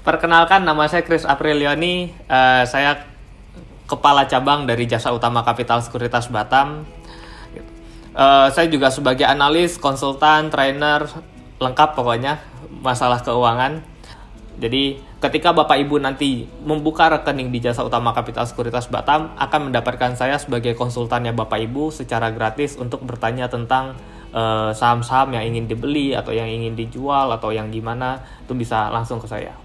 Perkenalkan, nama saya Chris Aprilioni. Saya kepala cabang dari Jasa Utama Kapital Sekuritas Batam. Saya juga sebagai analis, konsultan, trainer, lengkap pokoknya masalah keuangan. Jadi ketika Bapak Ibu nanti membuka rekening di Jasa Utama Kapital Sekuritas Batam, akan mendapatkan saya sebagai konsultannya Bapak Ibu secara gratis untuk bertanya tentang saham-saham yang ingin dibeli atau yang ingin dijual atau yang gimana, itu bisa langsung ke saya.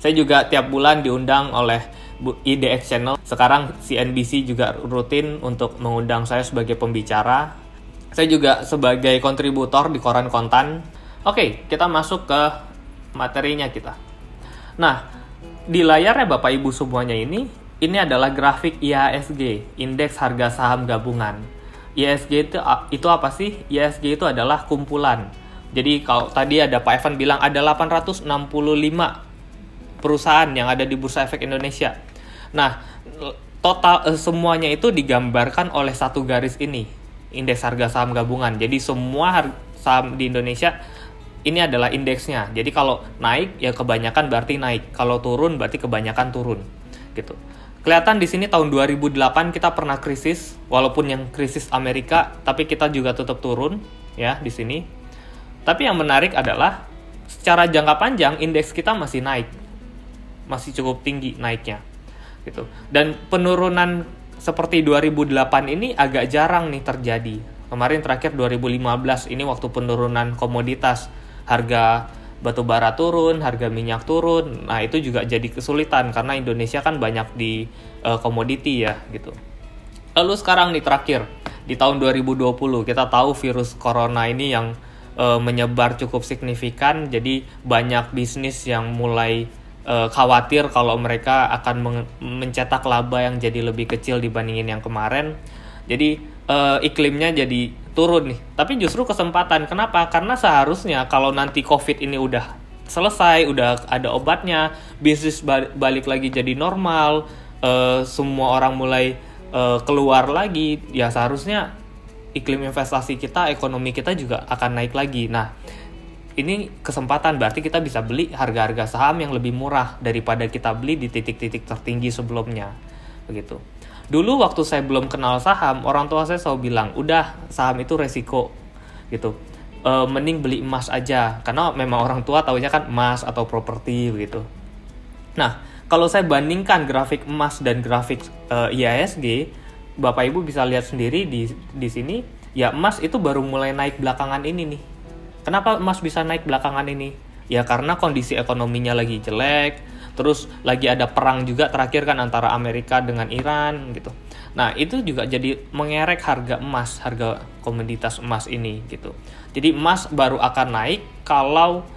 Saya juga tiap bulan diundang oleh IDX Channel. Sekarang CNBC juga rutin untuk mengundang saya sebagai pembicara. Saya juga sebagai kontributor di koran kontan. Oke, kita masuk ke materinya kita. Nah, di layarnya Bapak Ibu semuanya ini adalah grafik IHSG, Indeks Harga Saham Gabungan. IHSG itu apa sih? IHSG itu adalah kumpulan. Jadi kalau tadi ada Pak Evan bilang ada 865 perusahaan yang ada di Bursa Efek Indonesia. Nah, total semuanya itu digambarkan oleh satu garis ini, Indeks Harga Saham Gabungan. Jadi semua saham di Indonesia ini adalah indeksnya. Jadi kalau naik ya kebanyakan berarti naik, kalau turun berarti kebanyakan turun, gitu. Kelihatan di sini tahun 2008 kita pernah krisis, walaupun yang krisis Amerika, tapi kita juga tetap turun ya di sini. Tapi yang menarik adalah secara jangka panjang indeks kita masih naik. Masih cukup tinggi naiknya gitu. Dan penurunan seperti 2008 ini agak jarang nih terjadi. Kemarin terakhir 2015 ini waktu penurunan komoditas, harga batu bara turun, harga minyak turun. Nah, itu juga jadi kesulitan karena Indonesia kan banyak di komoditi ya gitu. Lalu sekarang nih terakhir di tahun 2020 kita tahu virus corona ini yang menyebar cukup signifikan, jadi banyak bisnis yang mulai khawatir kalau mereka akan mencetak laba yang jadi lebih kecil dibandingin yang kemarin. Jadi iklimnya jadi turun nih. Tapi justru kesempatan. Kenapa? Karena seharusnya kalau nanti COVID ini udah selesai, udah ada obatnya, bisnis balik lagi jadi normal, semua orang mulai keluar lagi, ya seharusnya iklim investasi kita, ekonomi kita juga akan naik lagi. Nah, ini kesempatan, berarti kita bisa beli harga-harga saham yang lebih murah daripada kita beli di titik-titik tertinggi sebelumnya, begitu. Dulu waktu saya belum kenal saham, orang tua saya selalu bilang, udah saham itu resiko, gitu. Mending beli emas aja, karena memang orang tua taunya kan emas atau properti, begitu. Nah, kalau saya bandingkan grafik emas dan grafik IHSG, Bapak Ibu bisa lihat sendiri di sini, ya emas itu baru mulai naik belakangan ini nih. Kenapa emas bisa naik belakangan ini? Ya karena kondisi ekonominya lagi jelek, terus lagi ada perang juga terakhir kan antara Amerika dengan Iran gitu. Nah, itu juga jadi mengerek harga emas, harga komoditas emas ini gitu. Jadi emas baru akan naik kalau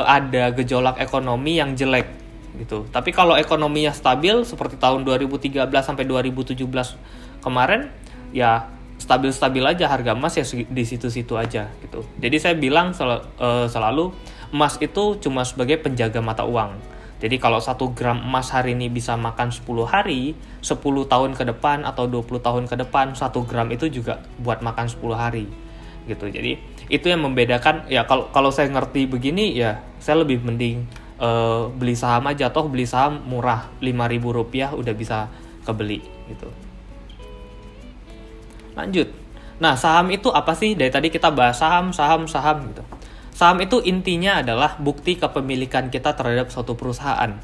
ada gejolak ekonomi yang jelek gitu. Tapi kalau ekonominya stabil seperti tahun 2013 sampai 2017 kemarin, ya stabil-stabil aja harga emas ya di situ-situ aja gitu. Jadi saya bilang selalu emas itu cuma sebagai penjaga mata uang. Jadi kalau 1 gram emas hari ini bisa makan 10 hari, 10 tahun ke depan atau 20 tahun ke depan 1 gram itu juga buat makan 10 hari gitu. Jadi itu yang membedakan ya. Kalau saya ngerti begini ya saya lebih mending beli saham aja, toh beli saham murah, Rp5.000 udah bisa kebeli gitu. Lanjut. Nah, saham itu apa sih? Dari tadi kita bahas saham gitu. Saham itu intinya adalah bukti kepemilikan kita terhadap suatu perusahaan.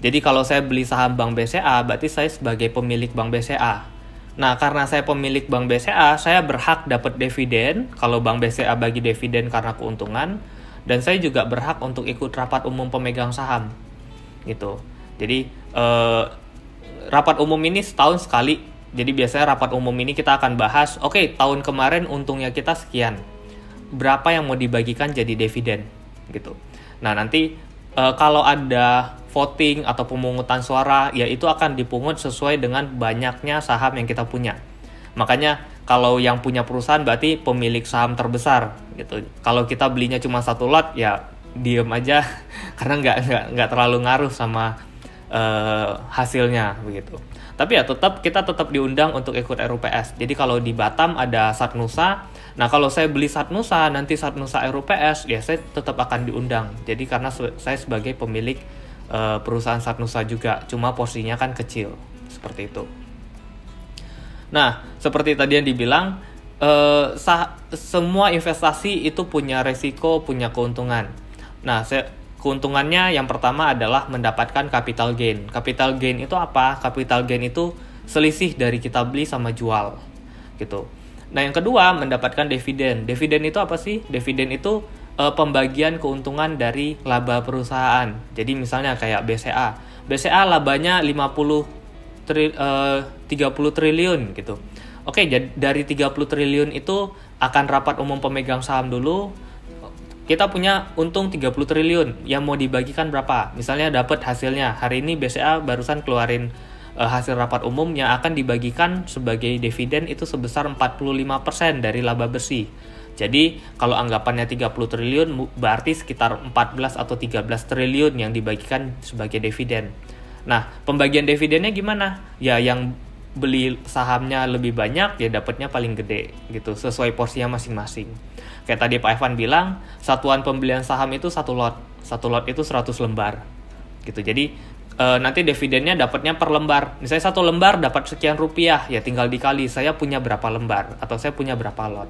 Jadi kalau saya beli saham Bank BCA, berarti saya sebagai pemilik Bank BCA. Nah, karena saya pemilik Bank BCA, saya berhak dapat dividen kalau Bank BCA bagi dividen karena keuntungan, dan saya juga berhak untuk ikut rapat umum pemegang saham. Gitu. Jadi rapat umum ini setahun sekali. Jadi biasanya rapat umum ini kita akan bahas, oke, tahun kemarin untungnya kita sekian, berapa yang mau dibagikan jadi dividen, gitu. Nah nanti kalau ada voting atau pemungutan suara, ya itu akan dipungut sesuai dengan banyaknya saham yang kita punya. Makanya kalau yang punya perusahaan berarti pemilik saham terbesar, gitu. Kalau kita belinya cuma 1 lot, ya diem aja, karena nggak terlalu ngaruh sama hasilnya, begitu. Tapi ya kita tetap diundang untuk ikut RUPS. Jadi kalau di Batam ada Satnusa, Nah, kalau saya beli Satnusa, nanti Satnusa RUPS, ya saya tetap akan diundang. Jadi karena saya sebagai pemilik perusahaan Satnusa juga, cuma porsinya kan kecil, seperti itu. Nah, seperti tadi yang dibilang, semua investasi itu punya resiko, punya keuntungan. Nah, keuntungannya yang pertama adalah mendapatkan capital gain. Capital gain itu apa? Capital gain itu selisih dari kita beli sama jual, gitu. Nah, yang kedua, mendapatkan dividen. Dividen itu apa sih? Dividen itu pembagian keuntungan dari laba perusahaan. Jadi misalnya kayak BCA. BCA labanya 30 triliun gitu. Oke, dari 30 triliun itu akan rapat umum pemegang saham dulu. Kita punya untung 30 triliun, yang mau dibagikan berapa? Misalnya dapat hasilnya. Hari ini BCA barusan keluarin hasil rapat umum yang akan dibagikan sebagai dividen itu sebesar 45% dari laba bersih. Jadi kalau anggapannya 30 triliun berarti sekitar 14 atau 13 triliun yang dibagikan sebagai dividen. Nah, pembagian dividennya gimana? Ya, yang beli sahamnya lebih banyak ya dapatnya paling gede gitu, sesuai porsinya masing-masing. Kayak tadi Pak Evan bilang, satuan pembelian saham itu satu lot itu 100 lembar gitu. Jadi nanti dividennya dapatnya per lembar. Misalnya satu lembar dapat sekian rupiah, ya tinggal dikali saya punya berapa lembar atau saya punya berapa lot.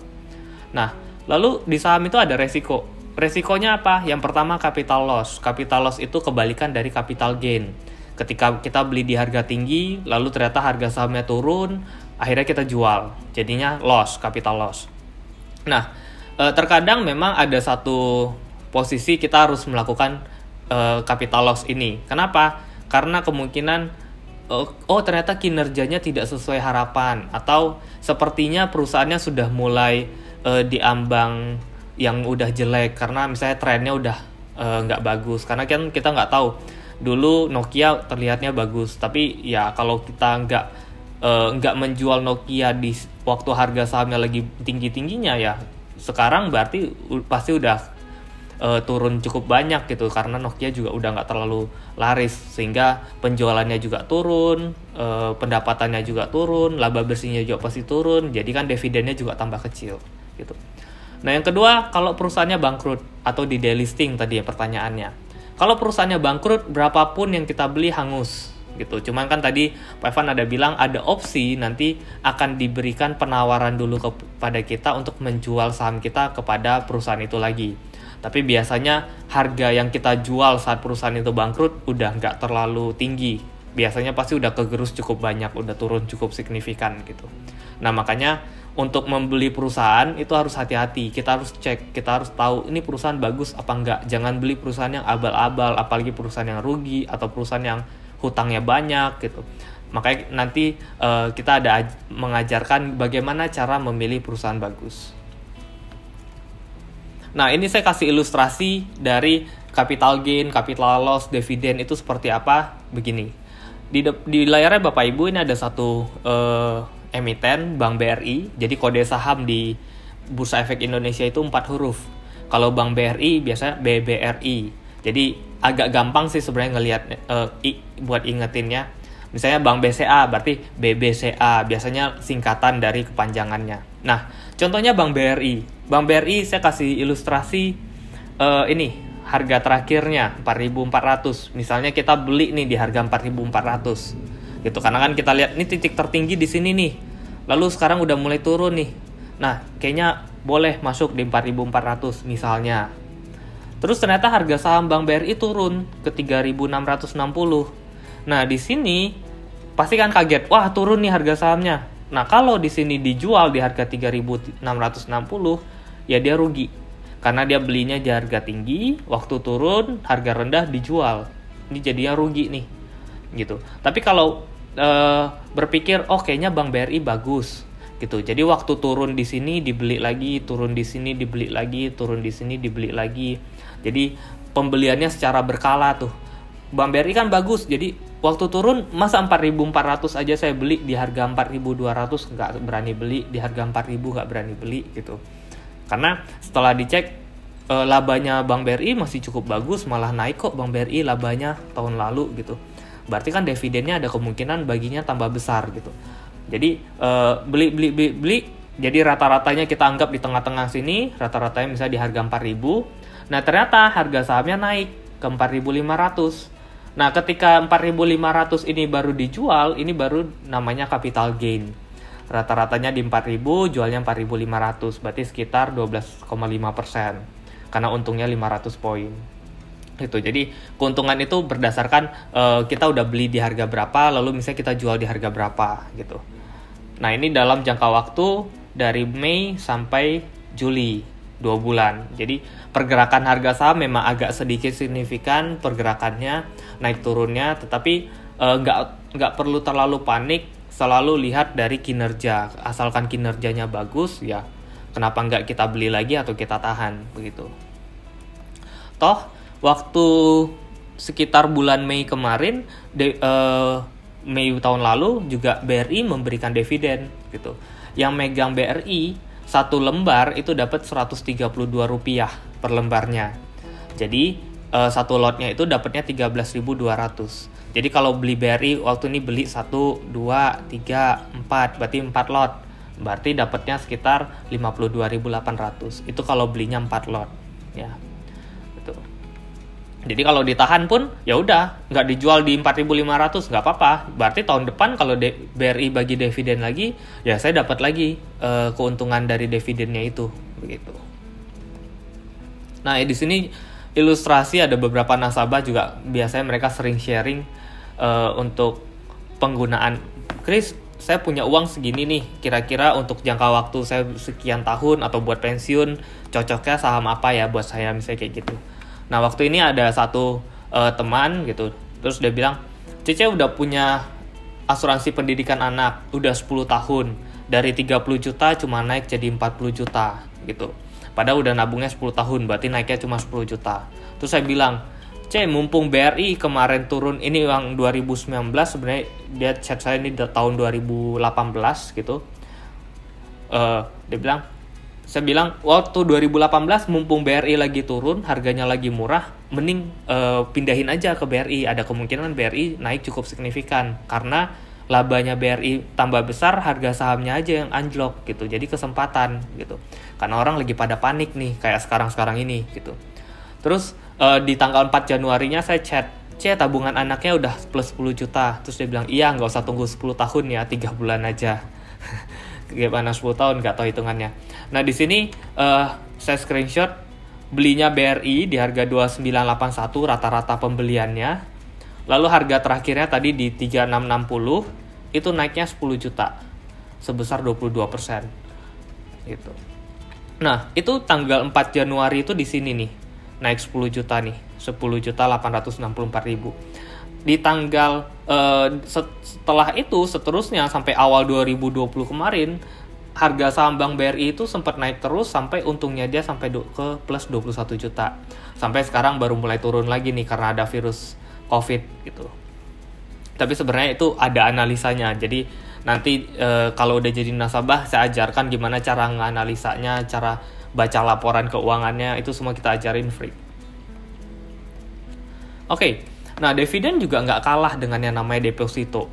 Nah, lalu di saham itu ada resiko. Resikonya apa? Yang pertama capital loss. Capital loss itu kebalikan dari capital gain. Ketika kita beli di harga tinggi, lalu ternyata harga sahamnya turun, akhirnya kita jual. Jadinya loss, capital loss. Nah, terkadang memang ada satu posisi kita harus melakukan capital loss ini. Kenapa? Karena kemungkinan ternyata kinerjanya tidak sesuai harapan, atau sepertinya perusahaannya sudah mulai diambang yang udah jelek karena misalnya trennya udah nggak bagus. Karena kan kita nggak tahu, dulu Nokia terlihatnya bagus, tapi ya kalau kita nggak menjual Nokia di waktu harga sahamnya lagi tinggi-tingginya, ya sekarang berarti pasti udah turun cukup banyak gitu, karena Nokia juga udah nggak terlalu laris, sehingga penjualannya juga turun, pendapatannya juga turun, laba bersihnya juga pasti turun, jadi kan dividennya juga tambah kecil gitu. Nah, yang kedua, kalau perusahaannya bangkrut atau di delisting tadi ya pertanyaannya. Kalau perusahaannya bangkrut, berapapun yang kita beli hangus gitu. Cuman kan tadi Pak Evan ada bilang ada opsi nanti akan diberikan penawaran dulu kepada kita untuk menjual saham kita kepada perusahaan itu lagi. Tapi biasanya harga yang kita jual saat perusahaan itu bangkrut udah nggak terlalu tinggi. Biasanya pasti udah kegerus cukup banyak, udah turun cukup signifikan gitu. Nah, makanya untuk membeli perusahaan itu harus hati-hati. Kita harus cek, kita harus tahu ini perusahaan bagus apa enggak. Jangan beli perusahaan yang abal-abal, apalagi perusahaan yang rugi atau perusahaan yang hutangnya banyak gitu. Makanya nanti kita ada mengajarkan bagaimana cara memilih perusahaan bagus. Nah, ini saya kasih ilustrasi dari capital gain, capital loss, dividen itu seperti apa. Begini, di layarnya Bapak Ibu ini ada satu emiten Bank BRI. Jadi kode saham di Bursa Efek Indonesia itu 4 huruf. Kalau Bank BRI biasanya BBRI. Jadi agak gampang sih sebenarnya ngelihat buat ingetinnya. Misalnya Bank BCA berarti BBCA, biasanya singkatan dari kepanjangannya. Nah, contohnya Bank BRI. Bank BRI saya kasih ilustrasi ini harga terakhirnya 4.400. Misalnya kita beli nih di harga 4.400. Gitu, karena kan kita lihat ini titik tertinggi di sini nih, lalu sekarang udah mulai turun nih. Nah, kayaknya boleh masuk di 4.400 misalnya. Terus ternyata harga saham Bank BRI turun ke 3.660. Nah, di sini pasti kan kaget, wah turun nih harga sahamnya. Nah, kalau di sini dijual di harga 3.660, ya dia rugi. Karena dia belinya di harga tinggi, waktu turun harga rendah dijual. Ini jadinya rugi nih. Gitu. Tapi kalau berpikir kayaknya Bank BRI bagus gitu, jadi waktu turun di sini dibeli lagi, turun di sini dibeli lagi, turun di sini dibeli lagi, jadi pembeliannya secara berkala tuh. Bank BRI kan bagus, jadi waktu turun masa 4.400 aja saya beli, di harga 4.200 nggak berani beli, di harga 4.000 nggak berani beli gitu. Karena setelah dicek labanya Bank BRI masih cukup bagus, malah naik kok Bank BRI labanya tahun lalu gitu. Berarti kan dividennya ada kemungkinan baginya tambah besar gitu. Jadi beli Jadi rata-ratanya kita anggap di tengah-tengah sini, rata-ratanya misalnya di harga 4.000. Nah, ternyata harga sahamnya naik ke 4.500. Nah, ketika 4.500 ini baru dijual, ini baru namanya capital gain. Rata-ratanya di 4.000, jualnya 4.500, berarti sekitar 12,5%. Karena untungnya 500 poin. Gitu. Jadi keuntungan itu berdasarkan kita udah beli di harga berapa, lalu misalnya kita jual di harga berapa gitu. Nah, ini dalam jangka waktu dari Mei sampai Juli, 2 bulan. Jadi pergerakan harga saham memang agak sedikit signifikan pergerakannya, naik turunnya, tetapi nggak perlu terlalu panik, selalu lihat dari kinerja. Asalkan kinerjanya bagus, ya kenapa nggak kita beli lagi atau kita tahan begitu. Toh waktu sekitar bulan Mei kemarin, Mei tahun lalu juga BRI memberikan dividen gitu. Yang megang BRI satu lembar itu dapat Rp132 per lembarnya. Jadi satu lotnya itu dapatnya 13.200. Jadi kalau beli BRI waktu ini beli 1, 2, 3, 4, berarti 4 lot. Berarti dapatnya sekitar 52.800. Itu kalau belinya 4 lot, ya. Gitu. Jadi kalau ditahan pun ya udah, nggak dijual di 4.500 nggak apa-apa. Berarti tahun depan kalau BRI bagi dividen lagi, ya saya dapat lagi keuntungan dari dividennya itu, begitu. Nah, di sini ilustrasi ada beberapa nasabah juga biasanya mereka sering sharing untuk penggunaan. Chris, saya punya uang segini nih, kira-kira untuk jangka waktu saya sekian tahun atau buat pensiun, cocoknya saham apa ya buat saya, misalnya kayak gitu. Nah, waktu ini ada satu teman gitu, terus dia bilang, Cece udah punya asuransi pendidikan anak, udah 10 tahun, dari 30 juta cuma naik jadi 40 juta gitu. Padahal udah nabungnya 10 tahun, berarti naiknya cuma 10 juta. Terus saya bilang, mumpung BRI kemarin turun, ini yang 2019, sebenarnya dia chat saya ini tahun 2018 gitu. Saya bilang, waktu 2018 mumpung BRI lagi turun, harganya lagi murah, mending pindahin aja ke BRI. Ada kemungkinan BRI naik cukup signifikan, karena labanya BRI tambah besar, harga sahamnya aja yang anjlok gitu. Jadi kesempatan gitu. Karena orang lagi pada panik nih, kayak sekarang-sekarang ini gitu. Terus di tanggal 4 Januarinya saya chat, tabungan anaknya udah plus 10 juta. Terus dia bilang, iya nggak usah tunggu 10 tahun ya, 3 bulan aja. Gimana 10 tahun nggak tahu hitungannya. Nah, di sini saya screenshot belinya BRI di harga 2981 rata-rata pembeliannya. Lalu harga terakhirnya tadi di 3660, itu naiknya 10 juta sebesar 22% gitu. Nah, itu tanggal 4 Januari itu di sini nih. Naik 10 juta nih, 10.864.000. Di tanggal setelah itu seterusnya sampai awal 2020 kemarin, harga saham Bank BRI itu sempat naik terus sampai untungnya dia sampai ke plus 21 juta. Sampai sekarang baru mulai turun lagi nih karena ada virus COVID gitu. Tapi sebenarnya itu ada analisanya. Jadi nanti kalau udah jadi nasabah saya ajarkan gimana cara nganalisanya, cara baca laporan keuangannya, itu semua kita ajarin free. Oke. Nah, dividen juga nggak kalah dengan yang namanya deposito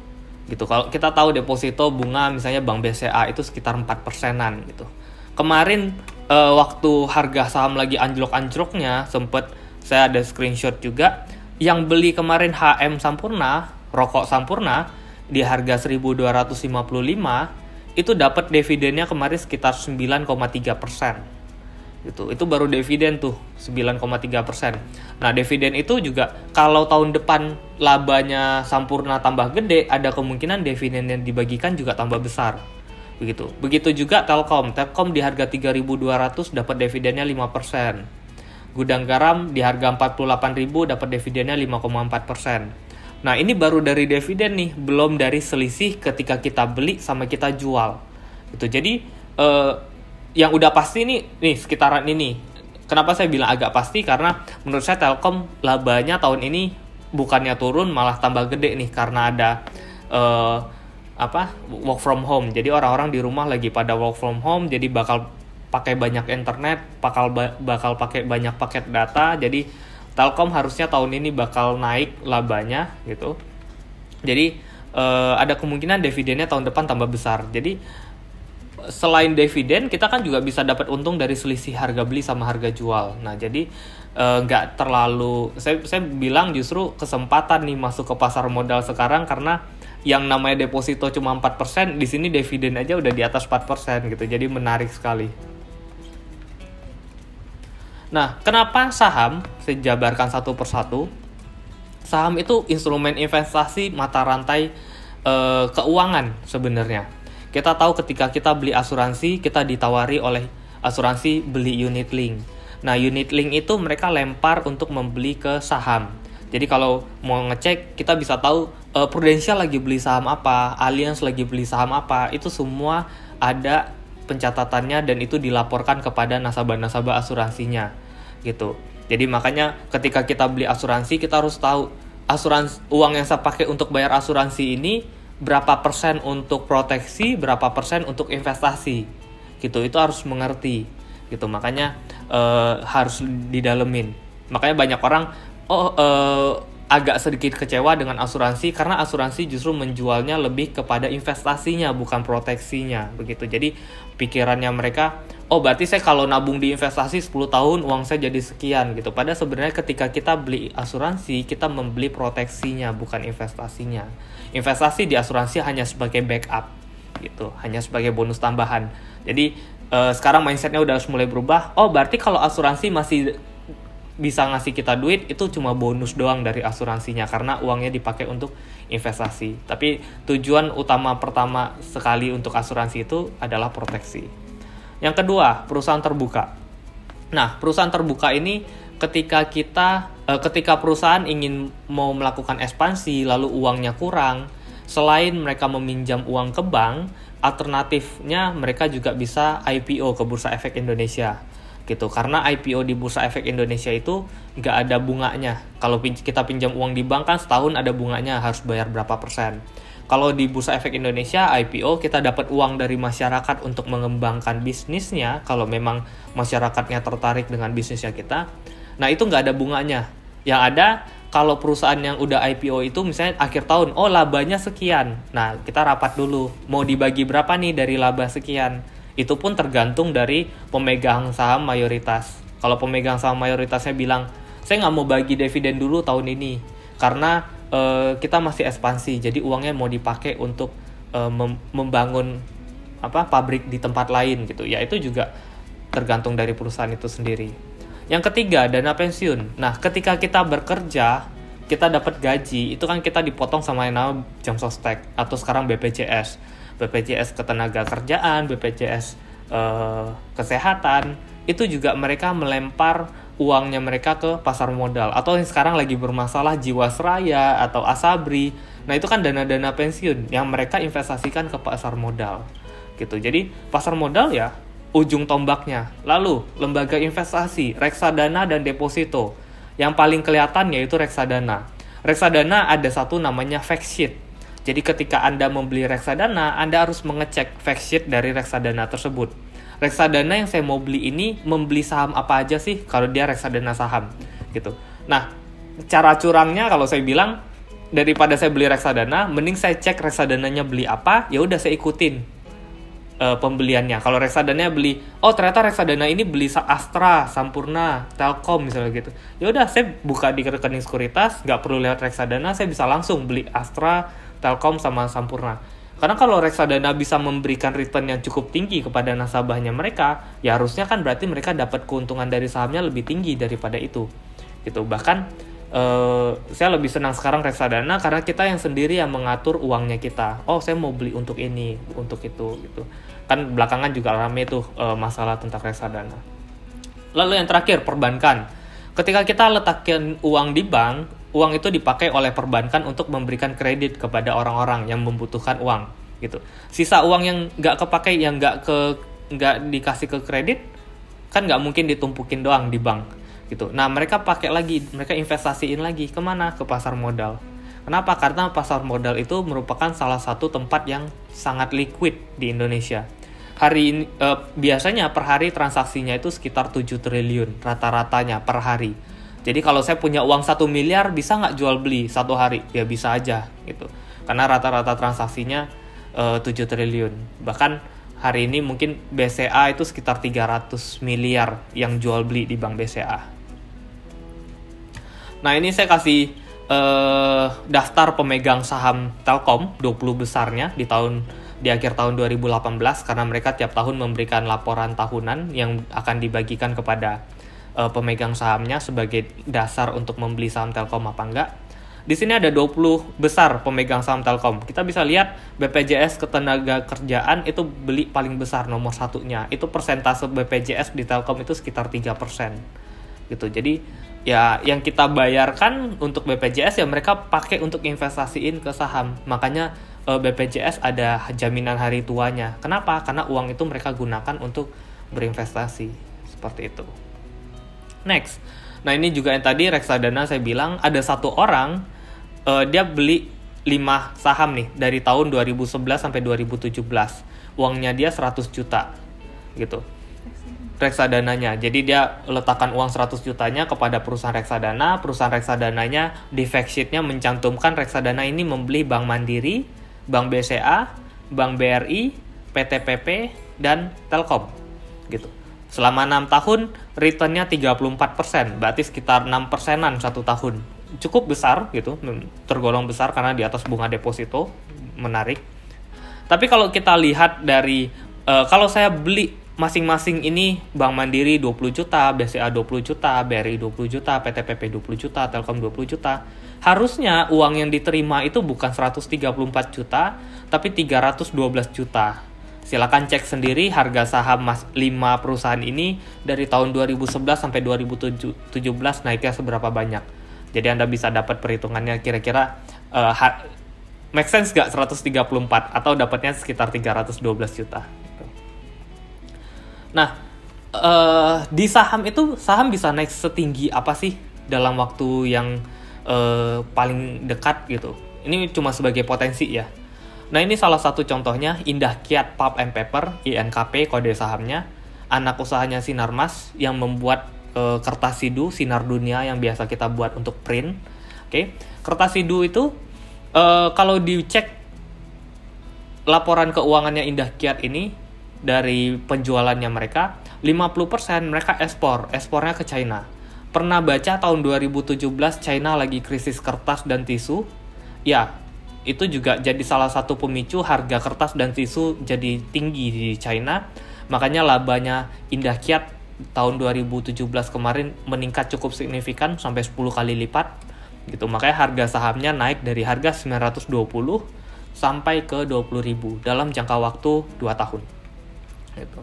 gitu. Kalau kita tahu deposito bunga misalnya Bank BCA itu sekitar 4%-an gitu. Kemarin waktu harga saham lagi anjlok-anjloknya, sempat saya ada screenshot juga, yang beli kemarin HM Sampurna, rokok Sampurna di harga 1.255 itu dapat dividennya kemarin sekitar 9,3%. Itu baru dividen tuh 9,3%. Nah, dividen itu juga kalau tahun depan labanya Sampurna tambah gede, ada kemungkinan dividen yang dibagikan juga tambah besar. Begitu juga Telkom di harga 3.200 dapat dividennya 5%. Gudang Garam di harga 48.000 dapat dividennya 5,4%. Nah, ini baru dari dividen nih, belum dari selisih ketika kita beli sama kita jual. Jadi yang udah pasti nih sekitaran ini. Kenapa saya bilang agak pasti? Karena menurut saya Telkom labanya tahun ini bukannya turun malah tambah gede nih, karena ada work from home. Jadi orang-orang di rumah lagi pada work from home, jadi bakal pakai banyak internet, bakal pakai banyak paket data. Jadi Telkom harusnya tahun ini bakal naik labanya gitu. Jadi ada kemungkinan dividennya tahun depan tambah besar. Jadi selain dividen, kita kan juga bisa dapat untung dari selisih harga beli sama harga jual. Nah, jadi nggak terlalu, saya bilang justru kesempatan nih masuk ke pasar modal sekarang, karena yang namanya deposito cuma 4%, di sini dividen aja udah di atas 4% gitu. Jadi menarik sekali. Nah, kenapa saham? Saya jabarkan satu persatu. Saham itu instrumen investasi mata rantai keuangan sebenarnya. Kita tahu ketika kita beli asuransi, kita ditawari oleh asuransi beli unit link. Nah, unit link itu mereka lempar untuk membeli ke saham. Jadi kalau mau ngecek, kita bisa tahu Prudential lagi beli saham apa, Allianz lagi beli saham apa, itu semua ada pencatatannya dan itu dilaporkan kepada nasabah-nasabah asuransinya gitu. Jadi makanya ketika kita beli asuransi, kita harus tahu asuransi, uang yang saya pakai untuk bayar asuransi ini berapa persen untuk proteksi, berapa persen untuk investasi gitu. Itu harus mengerti gitu. Makanya harus didalemin. Makanya banyak orang agak sedikit kecewa dengan asuransi, karena asuransi justru menjualnya lebih kepada investasinya, bukan proteksinya begitu. Jadi pikirannya mereka, oh berarti saya kalau nabung di investasi 10 tahun uang saya jadi sekian gitu. Padahal sebenarnya ketika kita beli asuransi, kita membeli proteksinya, bukan investasinya. Investasi di asuransi hanya sebagai backup gitu, hanya sebagai bonus tambahan. Jadi sekarang mindsetnya udah harus mulai berubah. Oh berarti kalau asuransi masih bisa ngasih kita duit, itu cuma bonus doang dari asuransinya, karena uangnya dipakai untuk investasi. Tapi tujuan utama pertama sekali untuk asuransi itu adalah proteksi. Yang kedua, perusahaan terbuka. Nah, perusahaan terbuka ini ketika perusahaan ingin mau melakukan ekspansi lalu uangnya kurang, selain mereka meminjam uang ke bank, alternatifnya mereka juga bisa IPO ke Bursa Efek Indonesia gitu. Karena IPO di Bursa Efek Indonesia itu nggak ada bunganya. Kalau kita pinjam uang di bank kan setahun ada bunganya, harus bayar berapa persen. Kalau di Bursa Efek Indonesia IPO, kita dapat uang dari masyarakat untuk mengembangkan bisnisnya. Kalau memang masyarakatnya tertarik dengan bisnisnya kita, nah itu nggak ada bunganya. Yang ada, kalau perusahaan yang udah IPO itu misalnya akhir tahun, oh labanya sekian. Nah kita rapat dulu, mau dibagi berapa nih dari laba sekian. Itu pun tergantung dari pemegang saham mayoritas. Kalau pemegang saham mayoritasnya bilang, saya nggak mau bagi dividen dulu tahun ini, karena kita masih ekspansi, jadi uangnya mau dipakai untuk membangun pabrik di tempat lain gitu. Ya itu juga tergantung dari perusahaan itu sendiri. Yang ketiga, dana pensiun. Nah, ketika kita bekerja, kita dapat gaji, itu kan kita dipotong sama yang namanya jam sostek atau sekarang BPJS. BPJS Ketenagakerjaan, BPJS Kesehatan, itu juga mereka melempar uangnya mereka ke pasar modal. Atau yang sekarang lagi bermasalah Jiwasraya atau Asabri. Nah itu kan dana-dana pensiun yang mereka investasikan ke pasar modal gitu. Jadi pasar modal ya ujung tombaknya. Lalu lembaga investasi, reksadana dan deposito. Yang paling kelihatan yaitu reksadana. Reksadana ada satu namanya fact sheet. Jadi ketika Anda membeli reksadana, Anda harus mengecek fact sheet dari reksadana tersebut. Reksadana yang saya mau beli ini membeli saham apa aja sih kalau dia reksadana saham gitu. Nah, cara curangnya kalau saya bilang, daripada saya beli reksadana, mending saya cek reksadananya beli apa, ya udah saya ikutin pembeliannya. Kalau reksadana beli, oh ternyata reksadana ini beli Astra, Sampurna, Telkom misalnya gitu. Ya udah saya buka di rekening sekuritas, nggak perlu lewat reksadana, saya bisa langsung beli Astra, Telkom sama Sampurna. Karena kalau reksadana bisa memberikan return yang cukup tinggi kepada nasabahnya mereka, ya harusnya kan berarti mereka dapat keuntungan dari sahamnya lebih tinggi daripada itu. Gitu. Bahkan saya lebih senang sekarang reksadana karena kita yang sendiri yang mengatur uangnya kita. Oh, saya mau beli untuk ini, untuk itu gitu. Kan belakangan juga rame tuh masalah tentang reksadana. Lalu yang terakhir, perbankan. Ketika kita letakkan uang di bank, uang itu dipakai oleh perbankan untuk memberikan kredit kepada orang-orang yang membutuhkan uang gitu. Sisa uang yang nggak kepakai, yang nggak dikasih ke kredit, kan nggak mungkin ditumpukin doang di bank gitu. Nah mereka pakai lagi, mereka investasiin lagi kemana? Ke pasar modal. Kenapa? Karena pasar modal itu merupakan salah satu tempat yang sangat liquid di Indonesia. Hari ini biasanya per hari transaksinya itu sekitar 7 triliun rata-ratanya per hari. Jadi kalau saya punya uang 1 miliar, bisa nggak jual beli satu hari? Ya bisa aja gitu. Karena rata-rata transaksinya 7 triliun. Bahkan hari ini mungkin BCA itu sekitar 300 miliar yang jual beli di bank BCA. Nah, ini saya kasih daftar pemegang saham Telkom 20 besarnya di akhir tahun 2018, karena mereka tiap tahun memberikan laporan tahunan yang akan dibagikan kepada pemegang sahamnya sebagai dasar untuk membeli saham Telkom apa enggak. Di sini ada 20 besar pemegang saham Telkom. Kita bisa lihat BPJS Ketenagakerjaan itu beli paling besar, nomor satunya. Itu persentase BPJS di Telkom itu sekitar 3%. Gitu. Jadi ya yang kita bayarkan untuk BPJS ya mereka pakai untuk investasiin ke saham. Makanya BPJS ada jaminan hari tuanya. Kenapa? Karena uang itu mereka gunakan untuk berinvestasi. Seperti itu. Next. Nah, ini juga yang tadi reksadana saya bilang ada satu orang dia beli 5 saham nih dari tahun 2011 sampai 2017. Uangnya dia 100 juta gitu. Reksadananya. Jadi dia letakkan uang 100 jutanya kepada perusahaan reksadananya di fact sheet-nya mencantumkan reksadana ini membeli Bank Mandiri, Bank BCA, Bank BRI, PTPP, dan Telkom gitu. Selama 6 tahun return-nya 34%, berarti sekitar 6%-an satu tahun. Cukup besar gitu, tergolong besar karena di atas bunga deposito, menarik. Tapi kalau kita lihat dari kalau saya beli masing-masing ini Bank Mandiri 20 juta, BCA 20 juta, BRI 20 juta, PTPP 20 juta, Telkom 20 juta. Harusnya uang yang diterima itu bukan 134 juta, tapi 312 juta. Silakan cek sendiri harga saham 5 perusahaan ini dari tahun 2011 sampai 2017 naiknya seberapa banyak. Jadi Anda bisa dapat perhitungannya kira-kira make sense gak 134 atau dapatnya sekitar 312 juta. Nah, di saham itu, saham bisa naik setinggi apa sih dalam waktu yang paling dekat gitu. Ini cuma sebagai potensi ya. Nah, ini salah satu contohnya Indah Kiat Pulp and Paper, INKP kode sahamnya. Anak usahanya Sinarmas yang membuat kertas sidu Sinar Dunia yang biasa kita buat untuk print. Oke. Kertas sidu itu kalau dicek laporan keuangannya Indah Kiat ini dari penjualannya mereka, 50% mereka ekspornya ke China. Pernah baca tahun 2017 China lagi krisis kertas dan tisu? Ya, itu juga jadi salah satu pemicu harga kertas dan tisu jadi tinggi di China. Makanya labanya Indah Kiat tahun 2017 kemarin meningkat cukup signifikan sampai 10 kali lipat. Gitu. Makanya harga sahamnya naik dari harga 920 sampai ke 20.000 dalam jangka waktu 2 tahun. Gitu.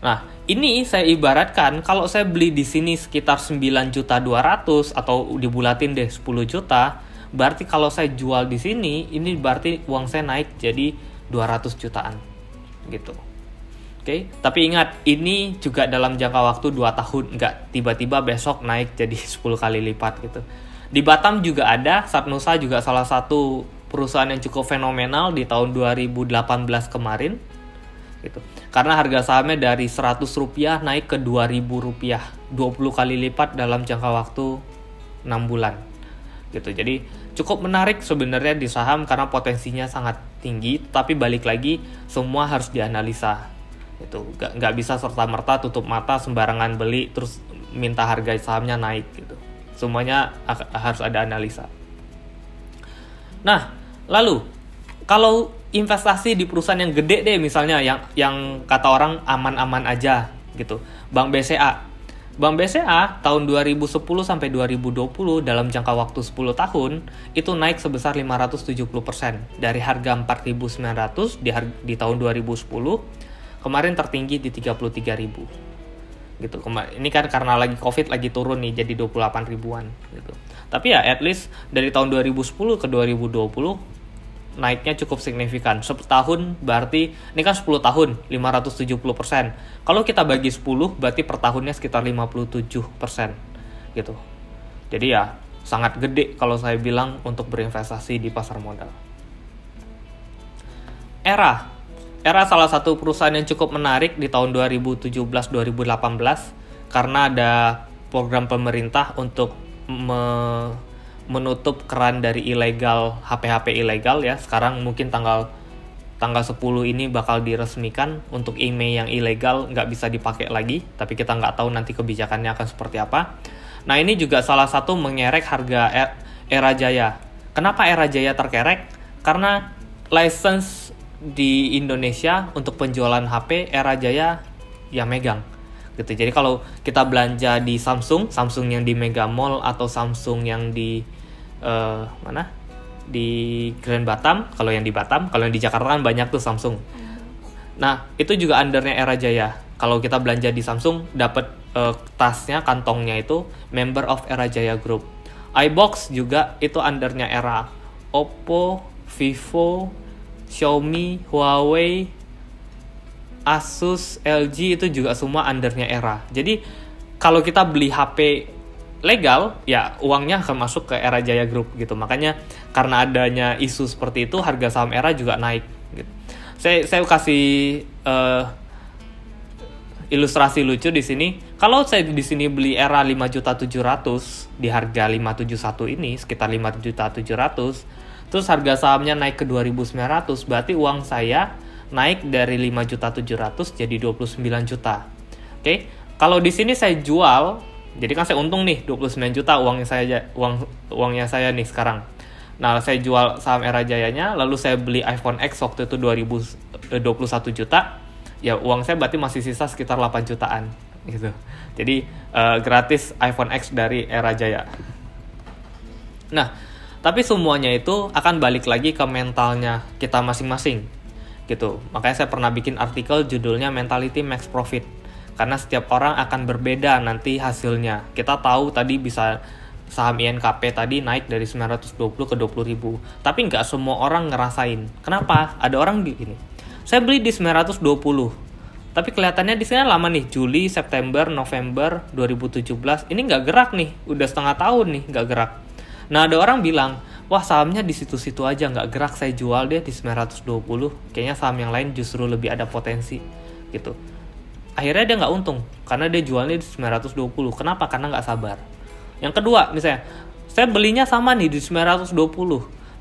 Nah, ini saya ibaratkan kalau saya beli di sini sekitar 9.200.000 atau dibulatin deh 10 juta, berarti kalau saya jual di sini ini berarti uang saya naik jadi 200 jutaan. Gitu. Oke, tapi ingat ini juga dalam jangka waktu 2 tahun, nggak tiba-tiba besok naik jadi 10 kali lipat gitu. Di Batam juga ada, Satnusa juga salah satu perusahaan yang cukup fenomenal di tahun 2018 kemarin. Gitu. Karena harga sahamnya dari Rp100 naik ke Rp2.000, 20 kali lipat dalam jangka waktu 6 bulan. Gitu. Jadi cukup menarik sebenarnya di saham karena potensinya sangat tinggi, tapi balik lagi semua harus dianalisa. Itu nggak bisa serta-merta tutup mata sembarangan beli terus minta harga sahamnya naik gitu. Semuanya harus ada analisa. Nah, lalu kalau investasi di perusahaan yang gede deh misalnya yang kata orang aman-aman aja gitu. Bank BCA tahun 2010 sampai 2020 dalam jangka waktu 10 tahun itu naik sebesar 570% dari harga 4.900 di tahun 2010 kemarin tertinggi di 33.000. Gitu. Ini kan karena lagi Covid lagi turun nih jadi 28 ribuan gitu. Tapi ya at least dari tahun 2010 ke 2020 naiknya cukup signifikan. Setahun berarti, ini kan 10 tahun, 570%. Kalau kita bagi 10, berarti per tahunnya sekitar 57%. Gitu. Jadi ya, sangat gede kalau saya bilang untuk berinvestasi di pasar modal. Era salah satu perusahaan yang cukup menarik di tahun 2017-2018 karena ada program pemerintah untuk menutup keran dari ilegal HP-HP ilegal ya. Sekarang mungkin tanggal tanggal 10 ini bakal diresmikan untuk email yang ilegal nggak bisa dipakai lagi, tapi kita nggak tahu nanti kebijakannya akan seperti apa. Nah ini juga salah satu mengerek harga Era Jaya. Kenapa Era Jaya terkerek? Karena license di Indonesia untuk penjualan HP Era Jaya yang megang gitu. Jadi kalau kita belanja di Samsung yang di Mega Mall atau Samsung yang di di Grand Batam, kalau yang di Batam, kalau yang di Jakarta kan banyak tuh Samsung. Nah, itu juga undernya Era Jaya. Kalau kita belanja di Samsung, dapat tasnya, kantongnya itu member of Era Jaya Group. iBox juga itu undernya Era. Oppo, Vivo, Xiaomi, Huawei, Asus, LG itu juga semua undernya Era. Jadi kalau kita beli HP legal, ya uangnya akan masuk ke Era Jaya Group gitu. Makanya karena adanya isu seperti itu, harga saham Era juga naik. Gitu. Saya kasih ilustrasi lucu di sini. Kalau saya di sini beli Era 5.700.000 di harga 571 ini, sekitar 5.700.000, terus harga sahamnya naik ke 2.900, berarti uang saya naik dari 5.700.000 jadi 29 juta. Oke, kalau di sini saya jual, jadi kan saya untung nih 29 juta uangnya saya nih sekarang. Nah, saya jual saham Era Jayanya, lalu saya beli iPhone X waktu itu 21 juta. Ya uang saya berarti masih sisa sekitar 8 jutaan gitu. Jadi gratis iPhone X dari Era Jaya. Nah, tapi semuanya itu akan balik lagi ke mentalnya kita masing-masing gitu. Makanya saya pernah bikin artikel judulnya Mentality Makes Profit. Karena setiap orang akan berbeda nanti hasilnya. Kita tahu tadi bisa saham INKP tadi naik dari 920 ke 20.000. Tapi nggak semua orang ngerasain. Kenapa? Ada orang gini. Saya beli di 920. Tapi kelihatannya di sini lama nih. Juli, September, November 2017. Ini nggak gerak nih. Udah setengah tahun nih nggak gerak. Nah ada orang bilang, wah sahamnya di situ-situ aja nggak gerak. Saya jual deh di 920. Kayaknya saham yang lain justru lebih ada potensi gitu. Akhirnya dia nggak untung karena dia jualnya di 920. Kenapa? Karena nggak sabar. Yang kedua, misalnya saya belinya sama nih di 920.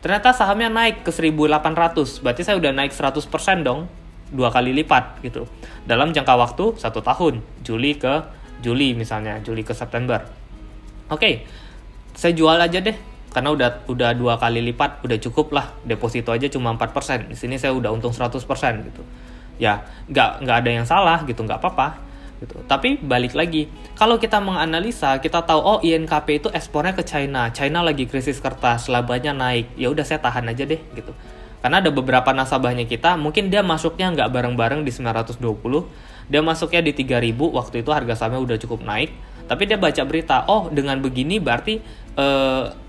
Ternyata sahamnya naik ke 1.800. Berarti saya udah naik 100% dong. 2 kali lipat gitu. Dalam jangka waktu 1 tahun. Juli ke Juli misalnya. Juli ke September. Oke, saya jual aja deh. Karena udah 2 kali lipat. Udah cukup lah. Deposito aja cuma 4%. Di sini saya udah untung 100% gitu. Ya nggak ada yang salah gitu, nggak apa-apa gitu. Tapi balik lagi, kalau kita menganalisa, kita tahu oh INKP itu ekspornya ke China lagi krisis kertas, labanya naik, ya udah saya tahan aja deh gitu. Karena ada beberapa nasabahnya kita, mungkin dia masuknya nggak bareng-bareng di 920, dia masuknya di 3.000, waktu itu harga sahamnya udah cukup naik, tapi dia baca berita, oh dengan begini berarti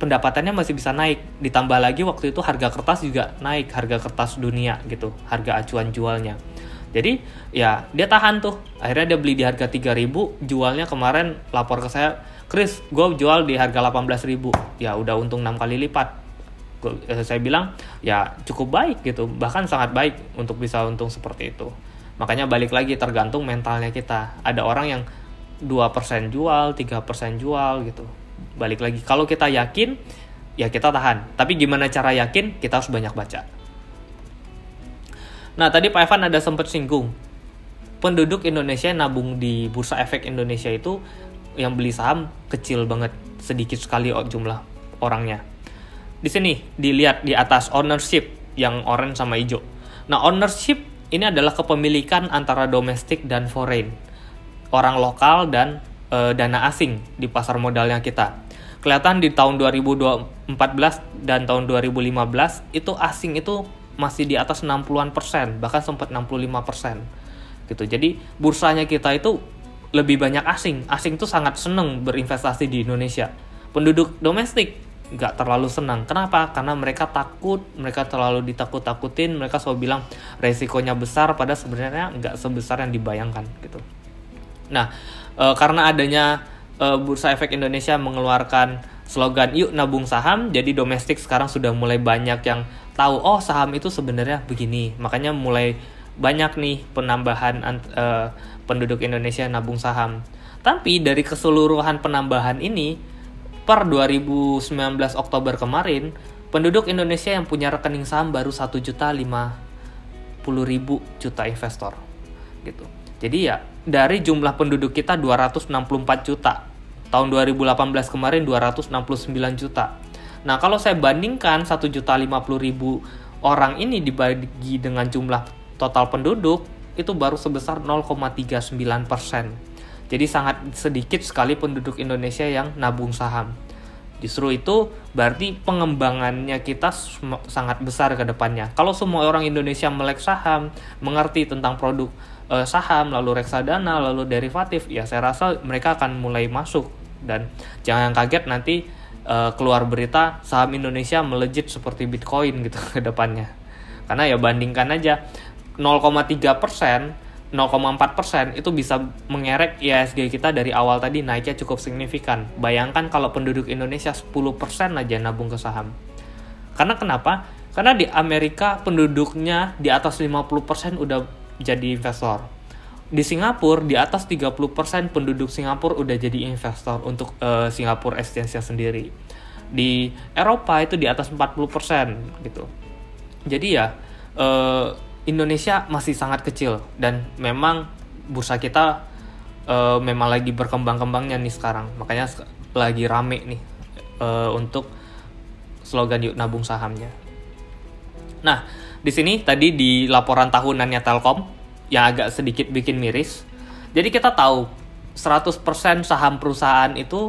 pendapatannya masih bisa naik, ditambah lagi waktu itu harga kertas juga naik, harga kertas dunia gitu, harga acuan jualnya. Jadi ya dia tahan tuh, akhirnya dia beli di harga 3.000, jualnya kemarin lapor ke saya, Chris gue jual di harga 18.000, ya udah untung 6 kali lipat. Saya bilang ya cukup baik gitu, bahkan sangat baik untuk bisa untung seperti itu. Makanya balik lagi tergantung mentalnya kita. Ada orang yang 2% jual, 3% jual gitu. Balik lagi, kalau kita yakin ya kita tahan. Tapi gimana cara yakin? Kita harus banyak baca. Nah tadi Pak Evan ada sempat singgung, penduduk Indonesia yang nabung di Bursa Efek Indonesia itu yang beli saham kecil banget, sedikit sekali jumlah orangnya. Di sini dilihat di atas ownership yang orange sama hijau. Nah ownership ini adalah kepemilikan antara domestik dan foreign, orang lokal dan dana asing di pasar modalnya kita. Kelihatan di tahun 2014 dan tahun 2015 itu asing itu masih di atas 60-an%, bahkan sempat 65% gitu. Jadi bursanya kita itu lebih banyak asing. Asing tuh sangat seneng berinvestasi di Indonesia. Penduduk domestik nggak terlalu senang. Kenapa? Karena mereka takut, mereka terlalu ditakut-takutin, mereka selalu bilang resikonya besar, padahal sebenarnya nggak sebesar yang dibayangkan gitu. Nah, karena adanya Bursa Efek Indonesia mengeluarkan slogan yuk nabung saham, jadi domestik sekarang sudah mulai banyak yang tahu oh saham itu sebenarnya begini. Makanya mulai banyak nih penambahan penduduk Indonesia nabung saham. Tapi dari keseluruhan penambahan ini per 2019 Oktober kemarin, penduduk Indonesia yang punya rekening saham baru 1.500.000 juta investor gitu. Jadi ya dari jumlah penduduk kita 264 juta. Tahun 2018 kemarin 269 juta. Nah, kalau saya bandingkan 1.050.000 orang ini dibagi dengan jumlah total penduduk, itu baru sebesar 0,39%. Jadi sangat sedikit sekali penduduk Indonesia yang nabung saham. Justru itu berarti pengembangannya kita sangat besar ke depannya. Kalau semua orang Indonesia melek saham, mengerti tentang produk saham, lalu reksadana, lalu derivatif, ya saya rasa mereka akan mulai masuk. Dan jangan kaget nanti keluar berita saham Indonesia melejit seperti Bitcoin gitu ke depannya. Karena ya bandingkan aja 0,3%, 0,4% itu bisa mengerek IHSG kita dari awal tadi naiknya cukup signifikan. Bayangkan kalau penduduk Indonesia 10% aja nabung ke saham. Karena kenapa? Karena di Amerika penduduknya di atas 50% udah jadi investor. Di Singapura di atas 30% penduduk Singapura udah jadi investor untuk Singapore Exchange sendiri. Di Eropa itu di atas 40% gitu. Jadi ya Indonesia masih sangat kecil dan memang bursa kita memang lagi berkembang-kembangnya nih sekarang. Makanya lagi rame nih untuk slogan yuk nabung sahamnya. Nah, di sini tadi di laporan tahunannya Telkom yang agak sedikit bikin miris. Jadi kita tahu 100% saham perusahaan itu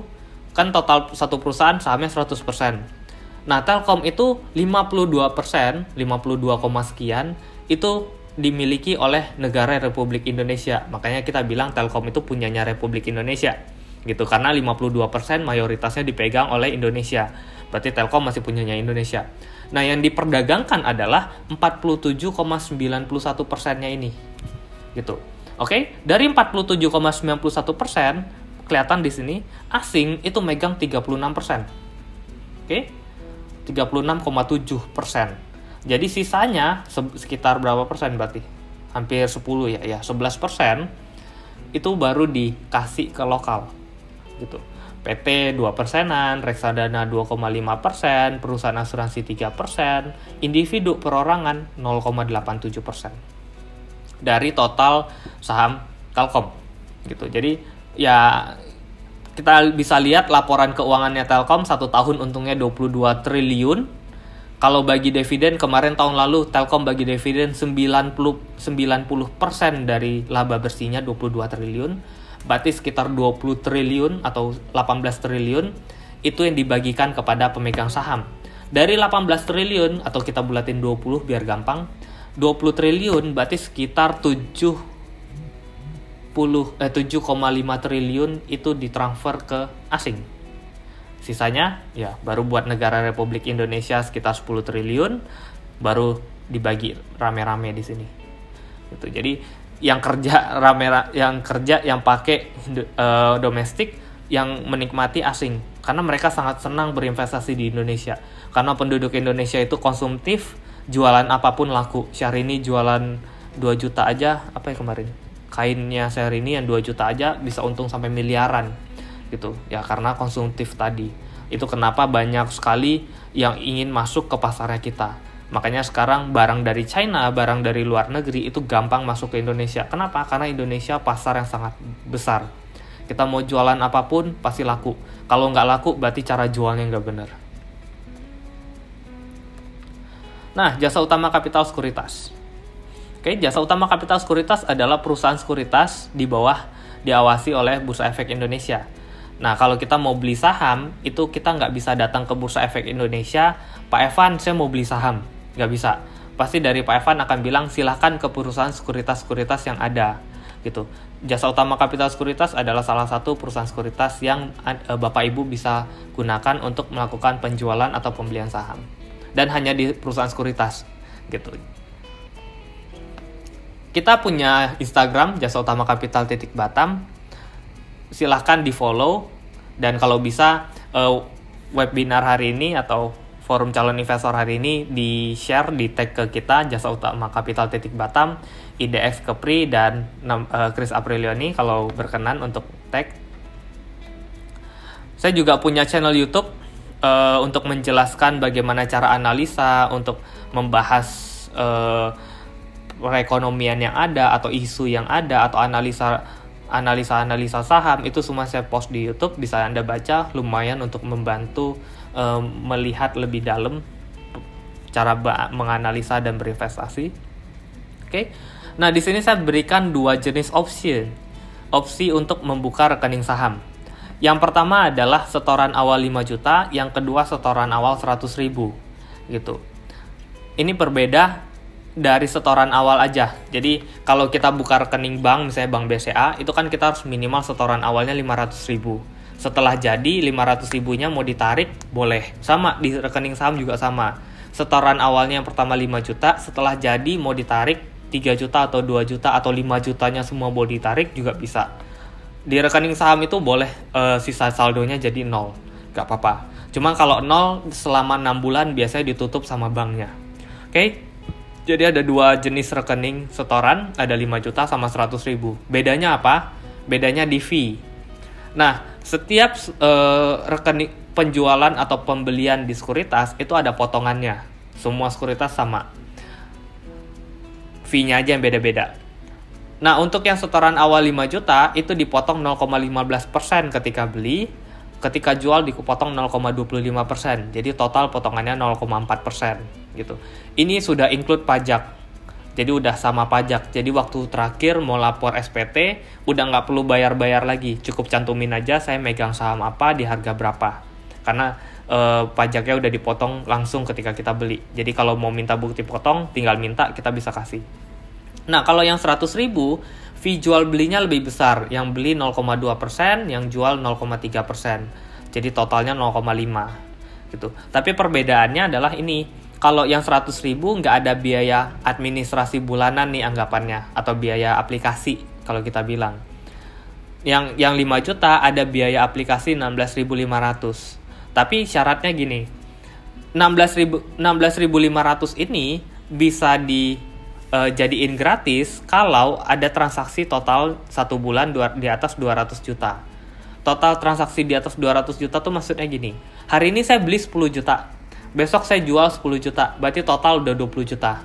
kan total satu perusahaan sahamnya 100%. Nah, Telkom itu 52%, 52, sekian itu dimiliki oleh negara Republik Indonesia. Makanya kita bilang Telkom itu punyanya Republik Indonesia. Gitu, karena 52% mayoritasnya dipegang oleh Indonesia. Berarti Telkom masih punyanya Indonesia. Nah, yang diperdagangkan adalah 47,91%-nya ini. Gitu. Oke, dari 47,91% kelihatan di sini asing itu megang 36%. Oke. 36,7%. Jadi sisanya sekitar berapa persen berarti? Hampir 10 ya, 11% itu baru dikasih ke lokal. Gitu. PT 2%-an, reksadana 2,5%, perusahaan asuransi 3%, individu perorangan 0,87% dari total saham Telkom gitu. Jadi ya kita bisa lihat laporan keuangannya Telkom 1 tahun untungnya 22 triliun. Kalau bagi dividen kemarin tahun lalu Telkom bagi dividen 90% dari laba bersihnya 22 triliun. Berarti sekitar 20 triliun atau 18 triliun itu yang dibagikan kepada pemegang saham. Dari 18 triliun atau kita bulatin 20 biar gampang, 20 triliun berarti sekitar 7,5 triliun itu ditransfer ke asing. Sisanya ya baru buat negara Republik Indonesia sekitar 10 triliun baru dibagi rame-rame di sini. Gitu. Jadi yang kerja yang pakai domestik, yang menikmati asing karena mereka sangat senang berinvestasi di Indonesia. Karena penduduk Indonesia itu konsumtif, jualan apapun laku. Syahrini jualan 2 juta aja, apa ya kemarin? Kainnya Syahrini yang 2 juta aja bisa untung sampai miliaran gitu. Ya karena konsumtif tadi. Itu kenapa banyak sekali yang ingin masuk ke pasarnya kita. Makanya sekarang barang dari China, barang dari luar negeri itu gampang masuk ke Indonesia. Kenapa? Karena Indonesia pasar yang sangat besar. Kita mau jualan apapun pasti laku. Kalau nggak laku berarti cara jualnya nggak benar. Nah, Jasa Utama Capital Sekuritas. Oke, Jasa Utama Capital Sekuritas adalah perusahaan sekuritas di bawah diawasi oleh Bursa Efek Indonesia. Nah, kalau kita mau beli saham, itu kita nggak bisa datang ke Bursa Efek Indonesia, Pak Evan, saya mau beli saham. Nggak bisa. Pasti dari Pak Evan akan bilang, silahkan ke perusahaan sekuritas-sekuritas yang ada. Gitu. Jasa Utama Capital Sekuritas adalah salah satu perusahaan sekuritas yang Bapak Ibu bisa gunakan untuk melakukan penjualan atau pembelian saham. Dan hanya di perusahaan sekuritas. Gitu. Kita punya Instagram, Jasa Utama Capital _Batam. Silahkan di follow, dan kalau bisa webinar hari ini atau forum calon investor hari ini di share, di tag ke kita Jasa Utama Capital _Batam, IDX Kepri dan Chris Aprilioni kalau berkenan untuk tag. Saya juga punya channel YouTube untuk menjelaskan bagaimana cara analisa, untuk membahas perekonomian yang ada, atau isu yang ada, atau analisa saham, itu semua saya post di YouTube, bisa Anda baca, lumayan untuk membantu melihat lebih dalam cara menganalisa dan berinvestasi. Oke. Nah, di sini saya berikan 2 jenis opsi untuk membuka rekening saham. Yang pertama adalah setoran awal 5 juta, yang kedua setoran awal 100.000 gitu. Ini berbeda dari setoran awal aja. Jadi kalau kita buka rekening bank, misalnya bank BCA, itu kan kita harus minimal setoran awalnya 500.000. Setelah jadi 500.000-nya mau ditarik, boleh. Sama di rekening saham juga sama. Setoran awalnya yang pertama 5 juta, setelah jadi mau ditarik 3 juta atau 2 juta atau 5 jutanya semua mau ditarik juga bisa. Di rekening saham itu boleh sisa saldonya jadi 0, gak apa-apa. Cuma kalau 0 selama 6 bulan biasanya ditutup sama banknya. Oke? Jadi ada 2 jenis rekening setoran, ada 5 juta sama 100.000. Bedanya apa? Bedanya di fee. Nah, setiap rekening penjualan atau pembelian di sekuritas itu ada potongannya. Semua sekuritas sama. Fee-nya aja yang beda-beda. Nah, untuk yang setoran awal 5 juta itu dipotong 0,15% ketika beli, ketika jual dipotong 0,25%. Jadi total potongannya 0,4% gitu. Ini sudah include pajak. Jadi udah sama pajak. Jadi waktu terakhir mau lapor SPT udah nggak perlu bayar-bayar lagi. Cukup cantumin aja saya megang saham apa di harga berapa. Karena pajaknya udah dipotong langsung ketika kita beli. Jadi kalau mau minta bukti potong tinggal minta, kita bisa kasih. Nah, kalau yang 100.000, fee jual belinya lebih besar. Yang beli 0,2%, yang jual 0,3%. Jadi totalnya 0,5 gitu. Tapi perbedaannya adalah ini. Kalau yang 100.000 nggak ada biaya administrasi bulanan nih anggapannya, atau biaya aplikasi kalau kita bilang. Yang 5 juta ada biaya aplikasi 16.500. Tapi syaratnya gini. 16.500 ini bisa jadiin gratis kalau ada transaksi total 1 bulan di atas 200 juta. Total transaksi di atas 200 juta tuh maksudnya gini. Hari ini saya beli 10 juta. Besok saya jual 10 juta. Berarti total udah 20 juta.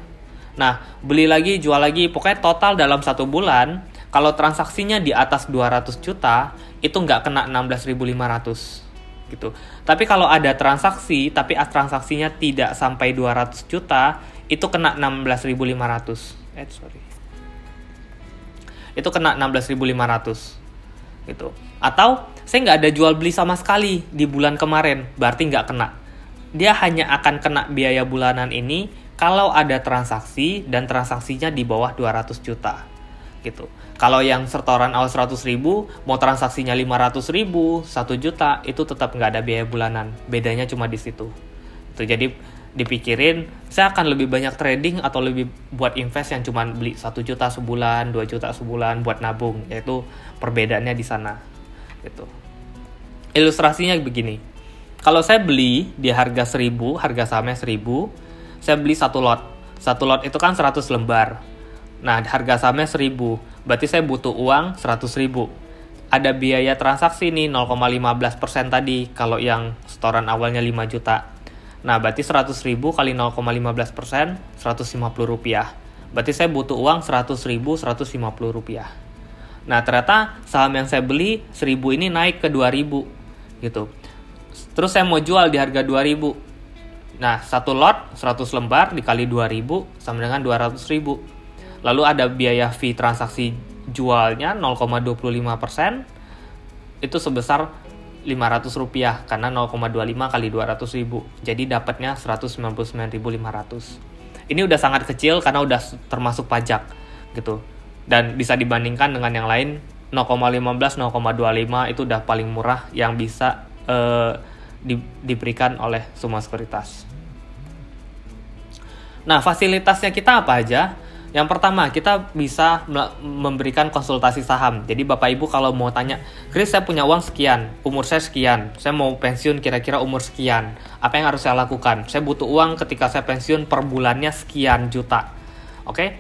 Nah, beli lagi, jual lagi. Pokoknya total dalam 1 bulan, kalau transaksinya di atas 200 juta, itu nggak kena 16.500. Gitu. Tapi kalau ada transaksi, tapi transaksinya tidak sampai 200 juta, itu kena 16.500. Itu kena 16.500. Gitu. Atau saya nggak ada jual beli sama sekali di bulan kemarin, berarti nggak kena. Dia hanya akan kena biaya bulanan ini kalau ada transaksi dan transaksinya di bawah 200 juta. Gitu. Kalau yang setoran awal 100.000, mau transaksinya 500.000, 1 juta, itu tetap nggak ada biaya bulanan. Bedanya cuma di situ. Itu jadi dipikirin, saya akan lebih banyak trading atau lebih buat invest yang cuma beli 1 juta sebulan, 2 juta sebulan buat nabung. Yaitu perbedaannya di sana. Gitu. Ilustrasinya begini. Kalau saya beli di harga 1.000, harga sahamnya 1.000, saya beli 1 lot. 1 lot itu kan 100 lembar. Nah, harga sahamnya 1.000. Berarti saya butuh uang 100.000. Ada biaya transaksi nih 0,15% tadi kalau yang setoran awalnya 5 juta. Nah, berarti 100.000 kali 0,15%, 150 rupiah. Berarti saya butuh uang 100.000, 150 rupiah. Nah, ternyata saham yang saya beli 1.000 ini naik ke 2.000 gitu. Terus saya mau jual di harga 2.000. Nah, 1 lot 100 lembar dikali 2.000 sama dengan 200.000. Lalu ada biaya fee transaksi jualnya 0,25%, itu sebesar 500 rupiah karena 0,25 kali 200.000. Jadi dapatnya 199.500. Ini udah sangat kecil karena udah termasuk pajak gitu. Dan bisa dibandingkan dengan yang lain 0,15, 0,25 itu udah paling murah yang bisa diberikan oleh semua sekuritas. Nah, fasilitasnya kita apa aja? Yang pertama, kita bisa memberikan konsultasi saham. Jadi Bapak Ibu kalau mau tanya, Chris saya punya uang sekian, umur saya sekian, saya mau pensiun kira-kira umur sekian, apa yang harus saya lakukan? Saya butuh uang ketika saya pensiun per bulannya sekian juta. Oke?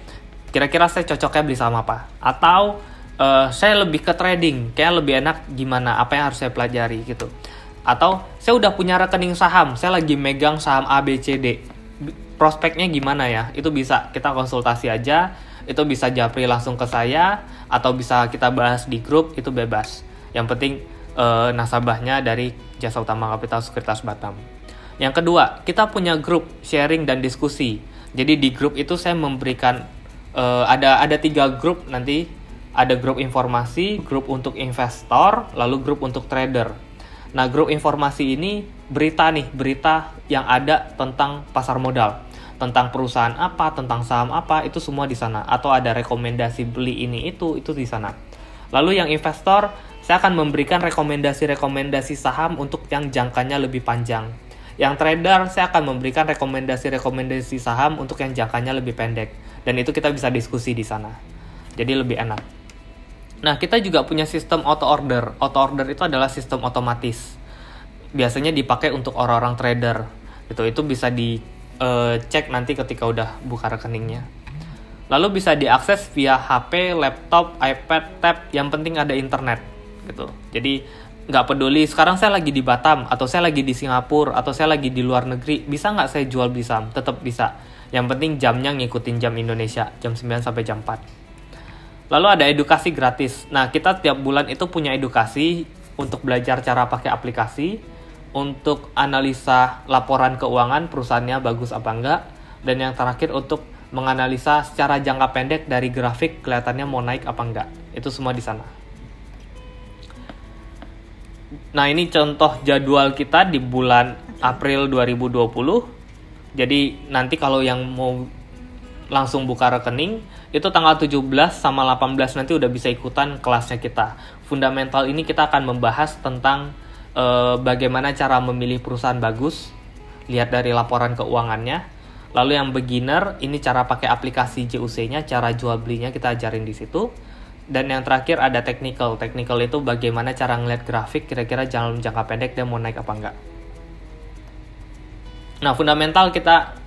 Kira-kira saya cocoknya beli saham apa? Atau saya lebih ke trading, kayak lebih enak gimana, apa yang harus saya pelajari gitu. Atau saya udah punya rekening saham, saya lagi megang saham A, B, C, D. prospeknya gimana ya, itu bisa kita konsultasi aja, itu bisa japri langsung ke saya, atau bisa kita bahas di grup, itu bebas. Yang penting nasabahnya dari Jasa Utama Kapital Sekuritas Batam. Yang kedua, kita punya grup sharing dan diskusi. Jadi di grup itu saya memberikan ada 3 grup nanti. Ada grup informasi, grup untuk investor, lalu grup untuk trader. Nah, grup informasi ini berita yang ada tentang pasar modal, tentang perusahaan apa, tentang saham apa, itu semua di sana. Atau ada rekomendasi beli ini itu di sana. Lalu yang investor, saya akan memberikan rekomendasi saham untuk yang jangkanya lebih panjang. Yang trader, saya akan memberikan rekomendasi saham untuk yang jangkanya lebih pendek. Dan itu kita bisa diskusi di sana. Jadi lebih enak. Nah, kita juga punya sistem auto order. Auto order itu adalah sistem otomatis. Biasanya dipakai untuk orang-orang trader. Itu bisa dicek nanti ketika udah buka rekeningnya. Lalu bisa diakses via HP, laptop, iPad, tab. Yang penting ada internet. Gitu. Jadi nggak peduli sekarang saya lagi di Batam, atau saya lagi di Singapura, atau saya lagi di luar negeri, bisa nggak saya jual beli saham? Tetap bisa. Yang penting jamnya ngikutin jam Indonesia, jam 9 sampai jam 4. Lalu ada edukasi gratis. Nah, kita tiap bulan itu punya edukasi untuk belajar cara pakai aplikasi, untuk analisa laporan keuangan perusahaannya bagus apa enggak, dan yang terakhir untuk menganalisa secara jangka pendek dari grafik kelihatannya mau naik apa enggak. Itu semua di sana. Nah, ini contoh jadwal kita di bulan April 2020. Jadi nanti kalau yang mau langsung buka rekening, itu tanggal 17 sama 18 nanti udah bisa ikutan kelasnya kita. Fundamental ini kita akan membahas tentang bagaimana cara memilih perusahaan bagus, lihat dari laporan keuangannya. Lalu yang beginner, ini cara pakai aplikasi JUC-nya, cara jual belinya kita ajarin di situ. Dan yang terakhir ada technical. Technical itu bagaimana cara ngeliat grafik, kira-kira jangka pendek dia mau naik apa enggak. Nah, fundamental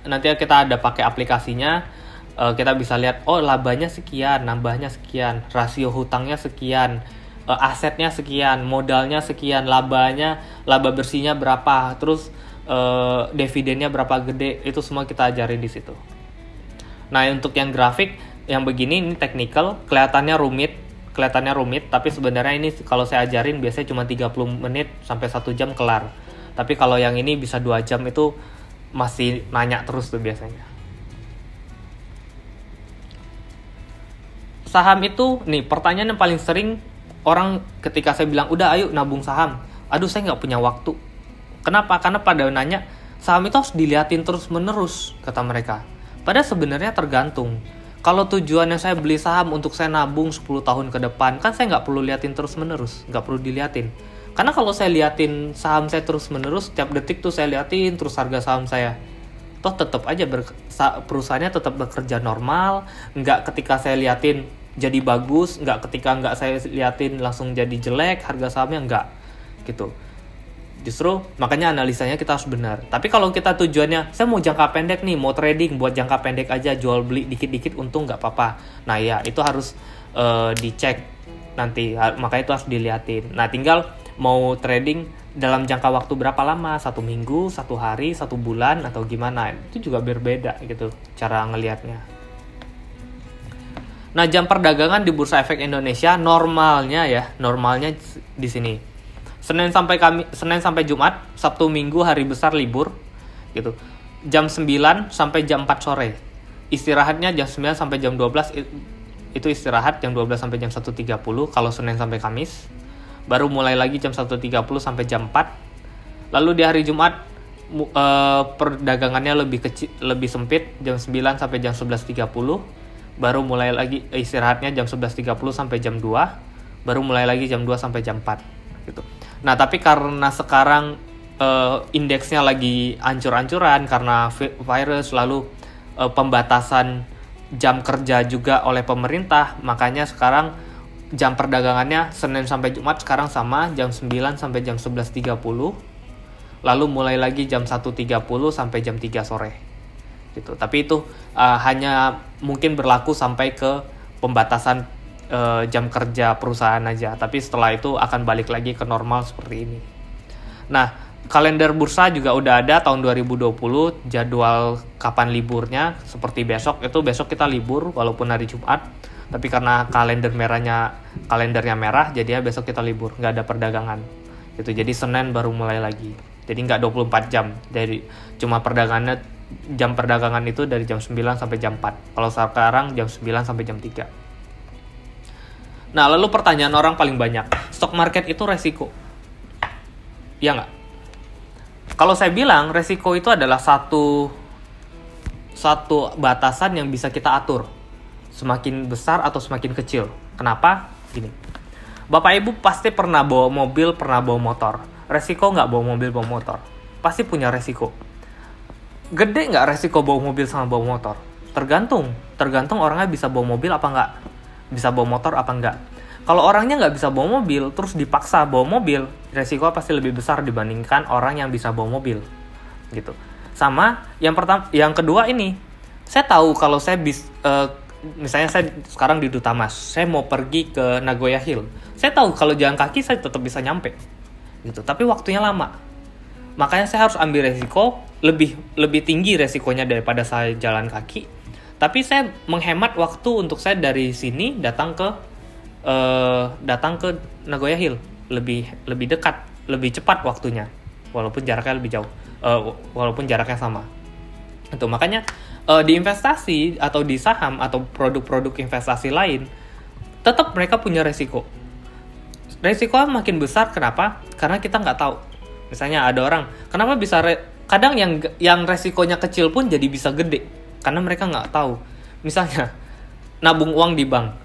nanti kita ada pakai aplikasinya. Kita bisa lihat, labanya sekian, nambahnya sekian, rasio hutangnya sekian, asetnya sekian, modalnya sekian, laba bersihnya berapa, terus dividennya berapa gede, itu semua kita ajarin di situ. Nah, untuk yang grafik yang begini, ini technical, kelihatannya rumit, tapi sebenarnya ini kalau saya ajarin biasanya cuma 30 menit sampai 1 jam kelar. Tapi kalau yang ini bisa 2 jam, itu masih nanya terus tuh biasanya. Saham itu, nih pertanyaan yang paling sering orang ketika saya bilang, udah ayo nabung saham. Aduh, saya nggak punya waktu. Kenapa? Karena pada nanya, saham itu harus diliatin terus-menerus, kata mereka. Padahal sebenarnya tergantung. Kalau tujuannya saya beli saham untuk saya nabung 10 tahun ke depan, kan saya nggak perlu liatin terus-menerus. Nggak perlu diliatin. Karena kalau saya liatin saham saya terus-menerus, setiap detik tuh saya liatin terus harga saham saya. Toh tetap aja perusahaannya tetap bekerja normal. Nggak ketika saya liatin jadi bagus, ketika saya liatin langsung jadi jelek harga sahamnya, enggak gitu. Justru makanya analisanya kita harus benar. Tapi kalau kita tujuannya saya mau jangka pendek nih, mau trading buat jangka pendek aja, jual beli dikit-dikit untung nggak apa-apa. Nah ya itu harus dicek nanti, makanya itu harus diliatin. Nah tinggal mau trading dalam jangka waktu berapa lama, 1 minggu, 1 hari, 1 bulan, atau gimana, itu juga berbeda gitu cara ngelihatnya. Nah, jam perdagangan di Bursa Efek Indonesia normalnya di sini. Senin sampai Jumat, Sabtu Minggu hari besar libur gitu. Jam 9 sampai jam 4 sore. Istirahatnya jam 9 sampai jam 12 itu istirahat, jam 12 sampai jam 1.30 kalau Senin sampai Kamis. Baru mulai lagi jam 1.30 sampai jam 4. Lalu di hari Jumat perdagangannya lebih sempit, jam 9 sampai jam 11.30. Baru mulai lagi istirahatnya jam 11.30 sampai jam 2. Baru mulai lagi jam 2 sampai jam 4 gitu. Nah, tapi karena sekarang indeksnya lagi ancur-ancuran karena virus, lalu pembatasan jam kerja juga oleh pemerintah, makanya sekarang jam perdagangannya Senin sampai Jumat sekarang sama, jam 9 sampai jam 11.30. Lalu mulai lagi jam 1.30 sampai jam 3 sore. Gitu. Tapi itu hanya mungkin berlaku sampai ke pembatasan jam kerja perusahaan aja. Tapi setelah itu akan balik lagi ke normal seperti ini. Nah, kalender bursa juga udah ada tahun 2020, jadwal kapan liburnya. Seperti besok kita libur walaupun hari Jumat, tapi karena kalendernya merah, jadi ya besok kita libur, nggak ada perdagangan gitu. Jadi Senin baru mulai lagi, jadi nggak 24 jam, dari cuma jam perdagangan itu dari jam 9 sampai jam 4. Kalau sekarang jam 9 sampai jam 3. Nah, lalu pertanyaan orang paling banyak, stock market itu resiko? Iya nggak? Kalau saya bilang resiko itu adalah satu batasan yang bisa kita atur, semakin besar atau semakin kecil. Kenapa? Gini, Bapak Ibu pasti pernah bawa mobil, pernah bawa motor. Resiko nggak bawa mobil, bawa motor? Pasti punya resiko. Gede nggak resiko bawa mobil sama bawa motor? Tergantung orangnya bisa bawa mobil apa nggak, bisa bawa motor apa nggak. Kalau orangnya nggak bisa bawa mobil, terus dipaksa bawa mobil, resiko pasti lebih besar dibandingkan orang yang bisa bawa mobil, gitu. Sama yang kedua ini, saya tahu kalau saya misalnya saya sekarang di Dutamas, saya mau pergi ke Nagoya Hill, saya tahu kalau jalan kaki saya tetap bisa nyampe, gitu. Tapi waktunya lama, makanya saya harus ambil resiko lebih tinggi resikonya daripada saya jalan kaki. Tapi saya menghemat waktu untuk saya dari sini datang ke Nagoya Hill, lebih dekat, lebih cepat waktunya, walaupun jaraknya lebih jauh, walaupun jaraknya sama. Itu makanya di investasi atau di saham atau produk-produk investasi lain, tetap mereka punya resiko. Resikonya makin besar, kenapa? Karena kita nggak tahu. Misalnya ada orang, kenapa bisa kadang yang resikonya kecil pun jadi bisa gede, karena mereka nggak tahu. Misalnya nabung uang di bank.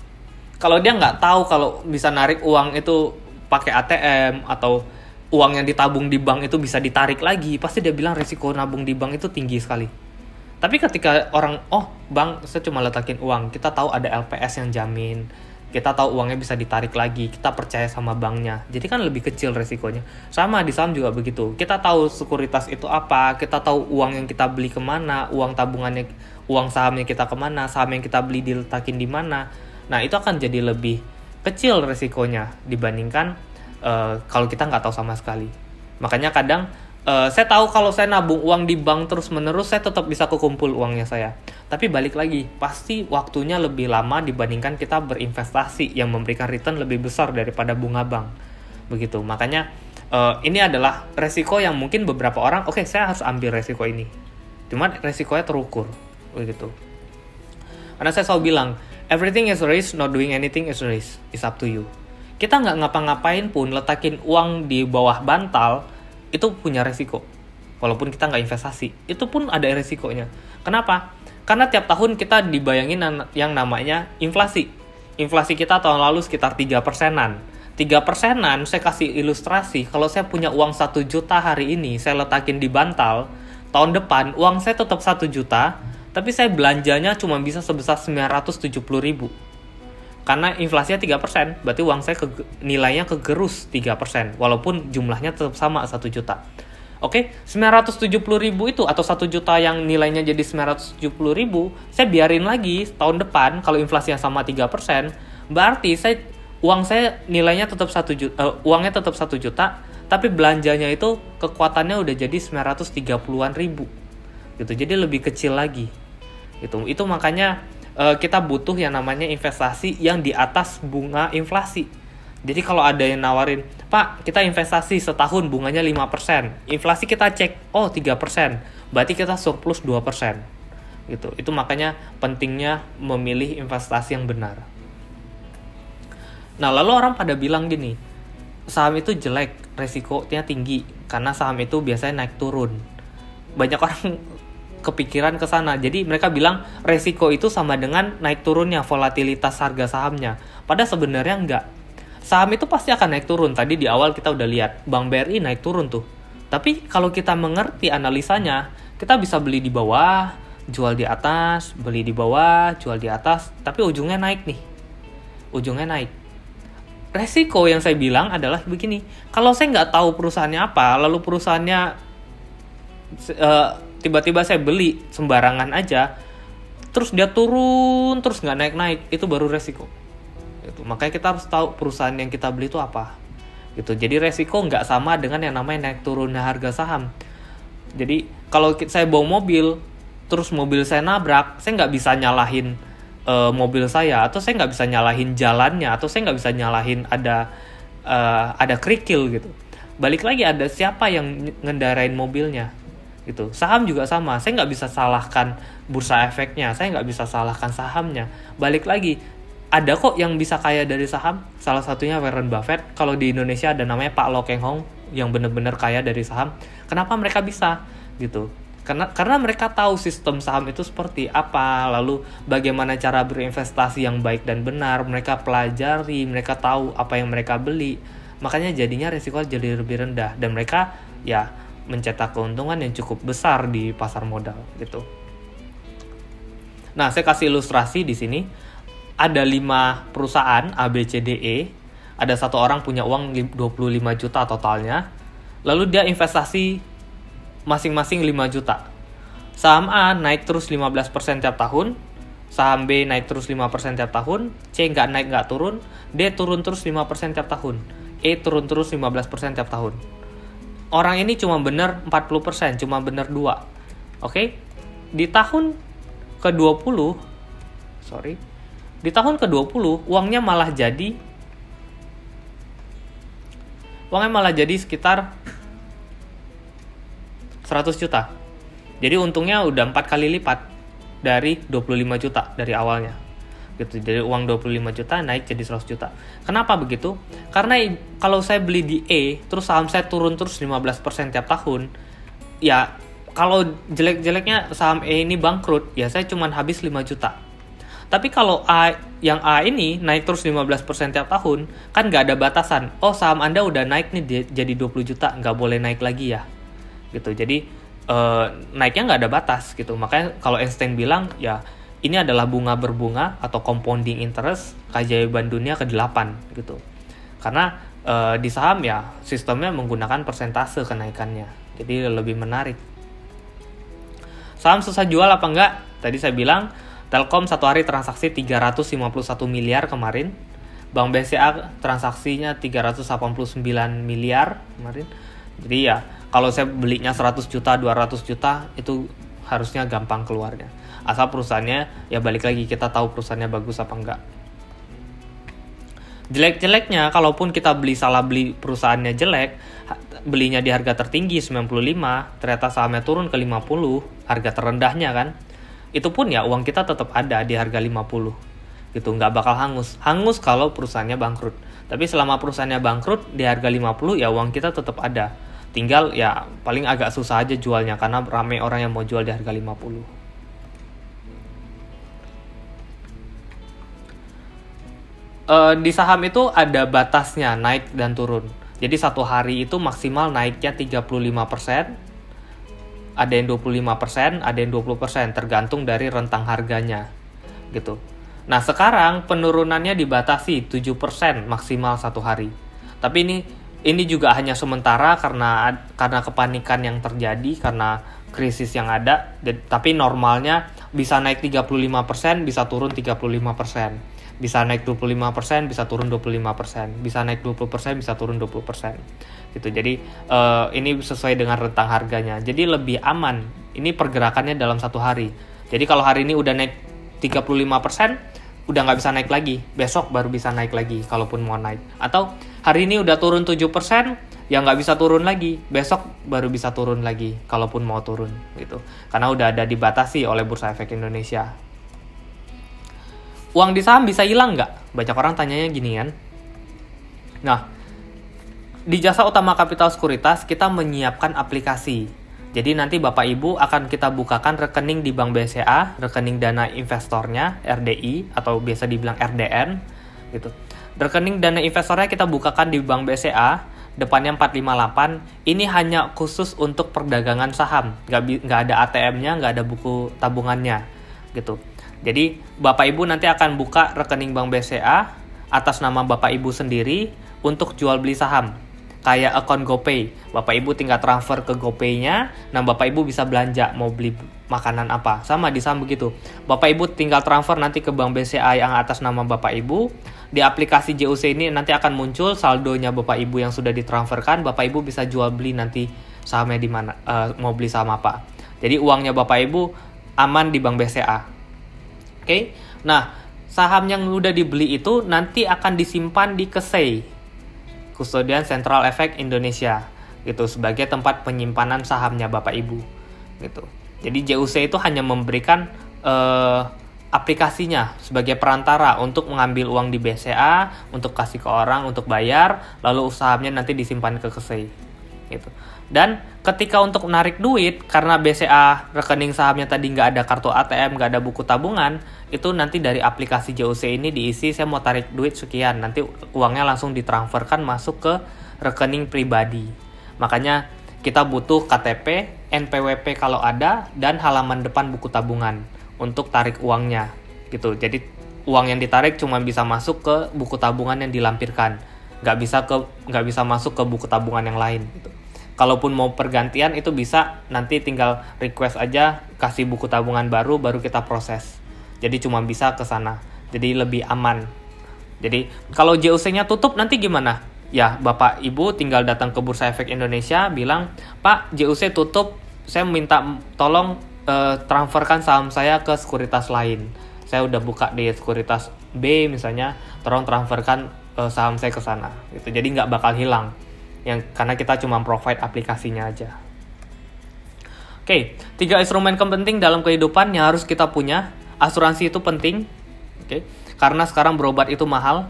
Kalau dia nggak tahu kalau bisa narik uang itu pakai ATM atau uang yang ditabung di bank itu bisa ditarik lagi, pasti dia bilang resiko nabung di bank itu tinggi sekali. Tapi ketika orang, bank saya cuma letakin uang, kita tahu ada LPS yang jamin, kita tahu uangnya bisa ditarik lagi, kita percaya sama banknya, jadi kan lebih kecil resikonya. Sama di saham juga begitu, kita tahu sekuritas itu apa, kita tahu uang yang kita beli kemana, uang tabungannya, uang sahamnya kita kemana, saham yang kita beli diletakin di mana. Nah, itu akan jadi lebih kecil resikonya dibandingkan kalau kita nggak tahu sama sekali. Makanya kadang saya tahu kalau saya nabung uang di bank terus-menerus, saya tetap bisa kekumpul uangnya saya. Tapi balik lagi, pasti waktunya lebih lama dibandingkan kita berinvestasi yang memberikan return lebih besar daripada bunga bank. Begitu. Makanya ini adalah resiko yang mungkin beberapa orang, saya harus ambil resiko ini. Cuman resikonya terukur. Begitu. Karena saya selalu bilang, everything is a risk, not doing anything is a risk. It's up to you. Kita nggak ngapa-ngapain pun, letakin uang di bawah bantal, itu punya resiko. Walaupun kita nggak investasi, itu pun ada resikonya. Kenapa? Karena tiap tahun kita dibayangin yang namanya inflasi. Inflasi kita tahun lalu sekitar 3%-an. 3%-an, saya kasih ilustrasi, kalau saya punya uang 1 juta hari ini, saya letakin di bantal, tahun depan uang saya tetap 1 juta, tapi saya belanjanya cuma bisa sebesar 970.000. Karena inflasinya 3%, berarti uang saya nilainya kegerus 3%, walaupun jumlahnya tetap sama 1 juta. 970.000 itu atau 1 juta yang nilainya jadi 970.000, saya biarin lagi tahun depan kalau inflasinya sama 3%, berarti uang saya nilainya tetap 1 juta, uangnya tetap 1 juta, tapi belanjanya itu kekuatannya udah jadi 930-an ribu. Gitu. Jadi lebih kecil lagi. Itu makanya kita butuh yang namanya investasi yang di atas bunga inflasi. Jadi kalau ada yang nawarin, "Pak, kita investasi setahun bunganya 5%." Inflasi kita cek, 3%. Berarti kita surplus 2%. Gitu. Itu makanya pentingnya memilih investasi yang benar. Nah, lalu orang pada bilang gini, saham itu jelek, resikonya tinggi karena saham itu biasanya naik turun. Banyak orang kepikiran ke sana. Jadi mereka bilang resiko itu sama dengan naik turunnya volatilitas harga sahamnya. Padahal sebenarnya enggak. Saham itu pasti akan naik turun. Tadi di awal kita udah lihat Bank BRI naik turun tuh. Tapi kalau kita mengerti analisanya, kita bisa beli di bawah, jual di atas, beli di bawah, jual di atas, tapi ujungnya naik nih. Ujungnya naik. Resiko yang saya bilang adalah begini. Kalau saya nggak tahu perusahaannya apa, lalu perusahaannya tiba-tiba saya beli sembarangan aja, terus dia turun terus nggak naik-naik, itu baru resiko. Makanya kita harus tahu perusahaan yang kita beli itu apa. gitu. Jadi resiko nggak sama dengan yang namanya naik turunnya harga saham. Jadi kalau saya bawa mobil, terus mobil saya nabrak, saya nggak bisa nyalahin mobil saya, atau saya nggak bisa nyalahin jalannya, atau saya nggak bisa nyalahin ada kerikil gitu. Balik lagi, ada siapa yang ngendarain mobilnya gitu. Saham juga sama, saya nggak bisa salahkan bursa efeknya, saya nggak bisa salahkan sahamnya. Balik lagi, ada kok yang bisa kaya dari saham, salah satunya Warren Buffett. Kalau di Indonesia ada namanya Pak Lo Keng Hong yang benar-benar kaya dari saham. Kenapa mereka bisa gitu? Karena mereka tahu sistem saham itu seperti apa, lalu bagaimana cara berinvestasi yang baik dan benar, mereka pelajari, mereka tahu apa yang mereka beli. Makanya jadinya risiko jadi lebih rendah, dan mereka ya mencetak keuntungan yang cukup besar di pasar modal gitu. Nah, saya kasih ilustrasi di sini. Ada 5 perusahaan A, B, C, D, E. Ada satu orang punya uang 25 juta totalnya. Lalu dia investasi masing-masing 5 juta. Saham A naik terus 15% tiap tahun. Saham B naik terus 5% tiap tahun. C nggak naik nggak turun. D turun terus 5% tiap tahun. E turun terus 15% tiap tahun. Orang ini cuma benar 40%, cuma benar 2. Oke? Di tahun ke-20, di tahun ke-20 uangnya malah jadi sekitar 100 juta. Jadi untungnya udah 4 kali lipat dari 25 juta dari awalnya. Gitu. Jadi uang 25 juta naik jadi 100 juta. Kenapa begitu? Karena kalau saya beli di E, terus saham saya turun terus 15% tiap tahun, ya kalau jelek-jeleknya saham E ini bangkrut, ya saya cuma habis 5 juta. Tapi kalau yang A ini naik terus 15% tiap tahun, kan nggak ada batasan. Oh, saham Anda udah naik nih jadi 20 juta, nggak boleh naik lagi ya. Gitu. Jadi naiknya nggak ada batas gitu. Makanya kalau Einstein bilang ya ini adalah bunga berbunga atau compounding interest, keajaiban dunia ke-8 gitu. Karena di saham ya sistemnya menggunakan persentase kenaikannya. Jadi lebih menarik. Saham susah jual apa enggak? Tadi saya bilang Telkom satu hari transaksi 351 miliar kemarin. Bank BCA transaksinya 389 miliar kemarin. Jadi ya kalau saya belinya 100 juta, 200 juta itu harusnya gampang keluarnya. Asal perusahaannya ya balik lagi kita tahu perusahaannya bagus apa enggak. Jelek-jeleknya kalaupun kita salah beli perusahaannya jelek, belinya di harga tertinggi 95, ternyata sahamnya turun ke 50, harga terendahnya kan. Itu pun ya uang kita tetap ada di harga 50 gitu, nggak bakal hangus kalau perusahaannya bangkrut. Tapi selama perusahaannya bangkrut di harga 50 ya uang kita tetap ada, tinggal ya paling agak susah aja jualnya karena ramai orang yang mau jual di harga 50. Di saham itu ada batasnya naik dan turun. Jadi satu hari itu maksimal naiknya 35%, ada yang 25%, ada yang 20%, tergantung dari rentang harganya, gitu. Nah sekarang penurunannya dibatasi 7% maksimal satu hari. Tapi ini juga hanya sementara karena kepanikan yang terjadi karena krisis yang ada. Tapi normalnya bisa naik 35%, bisa turun 35%. Bisa naik 25%, bisa turun 25%. Bisa naik 20%, bisa turun 20%. Gitu. Jadi ini sesuai dengan rentang harganya. Jadi lebih aman. Ini pergerakannya dalam satu hari. Jadi kalau hari ini udah naik 35%, udah nggak bisa naik lagi. Besok baru bisa naik lagi kalaupun mau naik. Atau hari ini udah turun 7%, ya nggak bisa turun lagi. Besok baru bisa turun lagi kalaupun mau turun. Gitu. Karena udah ada dibatasi oleh Bursa Efek Indonesia. Uang di saham bisa hilang nggak? Banyak orang tanyanya gini kan. Nah, di Jasa Utama Kapital Sekuritas kita menyiapkan aplikasi. Jadi nanti Bapak Ibu akan kita bukakan rekening di Bank BCA, rekening dana investornya RDI atau biasa dibilang RDN gitu. Rekening dana investornya kita bukakan di Bank BCA, depannya 458. Ini hanya khusus untuk perdagangan saham. Nggak ada ATM-nya, nggak ada buku tabungannya gitu. Jadi Bapak Ibu nanti akan buka rekening Bank BCA atas nama Bapak Ibu sendiri untuk jual beli saham. kayak account GoPay. Bapak Ibu tinggal transfer ke GoPay-nya, nah Bapak Ibu bisa belanja, mau beli makanan apa. Sama di saham begitu. Bapak Ibu tinggal transfer nanti ke Bank BCA yang atas nama Bapak Ibu. Di aplikasi JOC ini nanti akan muncul saldonya Bapak Ibu yang sudah ditransferkan. Bapak Ibu bisa jual beli nanti sahamnya di mana, mau beli saham apa. Jadi uangnya Bapak Ibu aman di Bank BCA. Oke. Nah, saham yang udah dibeli itu nanti akan disimpan di KSEI, Custodian Central Effect Indonesia, gitu, sebagai tempat penyimpanan sahamnya Bapak Ibu, gitu. Jadi JUC itu hanya memberikan aplikasinya sebagai perantara untuk mengambil uang di BCA, untuk kasih ke orang, untuk bayar, lalu sahamnya nanti disimpan ke KSEI, gitu. Dan ketika untuk menarik duit, karena BCA rekening sahamnya tadi nggak ada kartu ATM, nggak ada buku tabungan, itu nanti dari aplikasi JOC ini diisi, saya mau tarik duit sekian, nanti uangnya langsung ditransferkan masuk ke rekening pribadi. Makanya kita butuh KTP, NPWP kalau ada, dan halaman depan buku tabungan untuk tarik uangnya, gitu. Jadi uang yang ditarik cuma bisa masuk ke buku tabungan yang dilampirkan, nggak bisa masuk ke buku tabungan yang lain, gitu. Kalaupun mau pergantian itu bisa, nanti tinggal request aja, kasih buku tabungan baru kita proses. Jadi cuma bisa ke sana. Jadi lebih aman. Jadi kalau JOC-nya tutup nanti gimana? Ya, Bapak Ibu tinggal datang ke Bursa Efek Indonesia, bilang, "Pak, JOC tutup, saya minta tolong transferkan saham saya ke sekuritas lain. Saya udah buka di sekuritas B misalnya, tolong transferkan saham saya ke sana." Gitu. Jadi nggak bakal hilang. Karena kita cuma provide aplikasinya aja. Oke, 3 instrumen penting dalam kehidupan yang harus kita punya. Asuransi itu penting, oke, karena sekarang berobat itu mahal.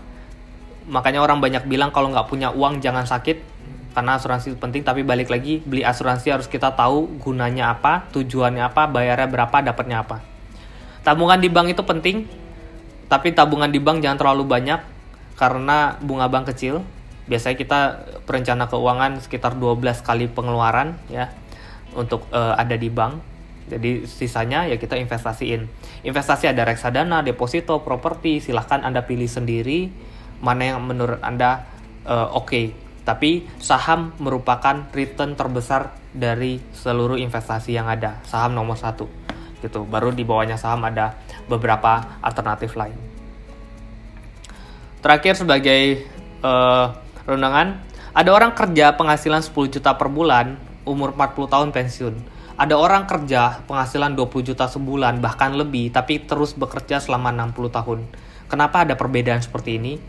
Makanya orang banyak bilang kalau nggak punya uang jangan sakit, karena asuransi itu penting. Tapi balik lagi, beli asuransi harus kita tahu gunanya apa, tujuannya apa, bayarnya berapa, dapatnya apa. Tabungan di bank itu penting, tapi tabungan di bank jangan terlalu banyak karena bunga bank kecil. Biasanya kita perencana keuangan sekitar 12 kali pengeluaran ya untuk ada di bank. Jadi sisanya ya kita investasiin. Investasi ada reksadana, deposito, properti. Silahkan Anda pilih sendiri mana yang menurut Anda oke. Tapi saham merupakan return terbesar dari seluruh investasi yang ada. Saham nomor 1 gitu. Baru di bawahnya saham ada beberapa alternatif lain. Terakhir sebagai renungan, ada orang kerja penghasilan 10 juta per bulan, umur 40 tahun pensiun. Ada orang kerja penghasilan 20 juta sebulan, bahkan lebih, tapi terus bekerja selama 60 tahun. Kenapa ada perbedaan seperti ini?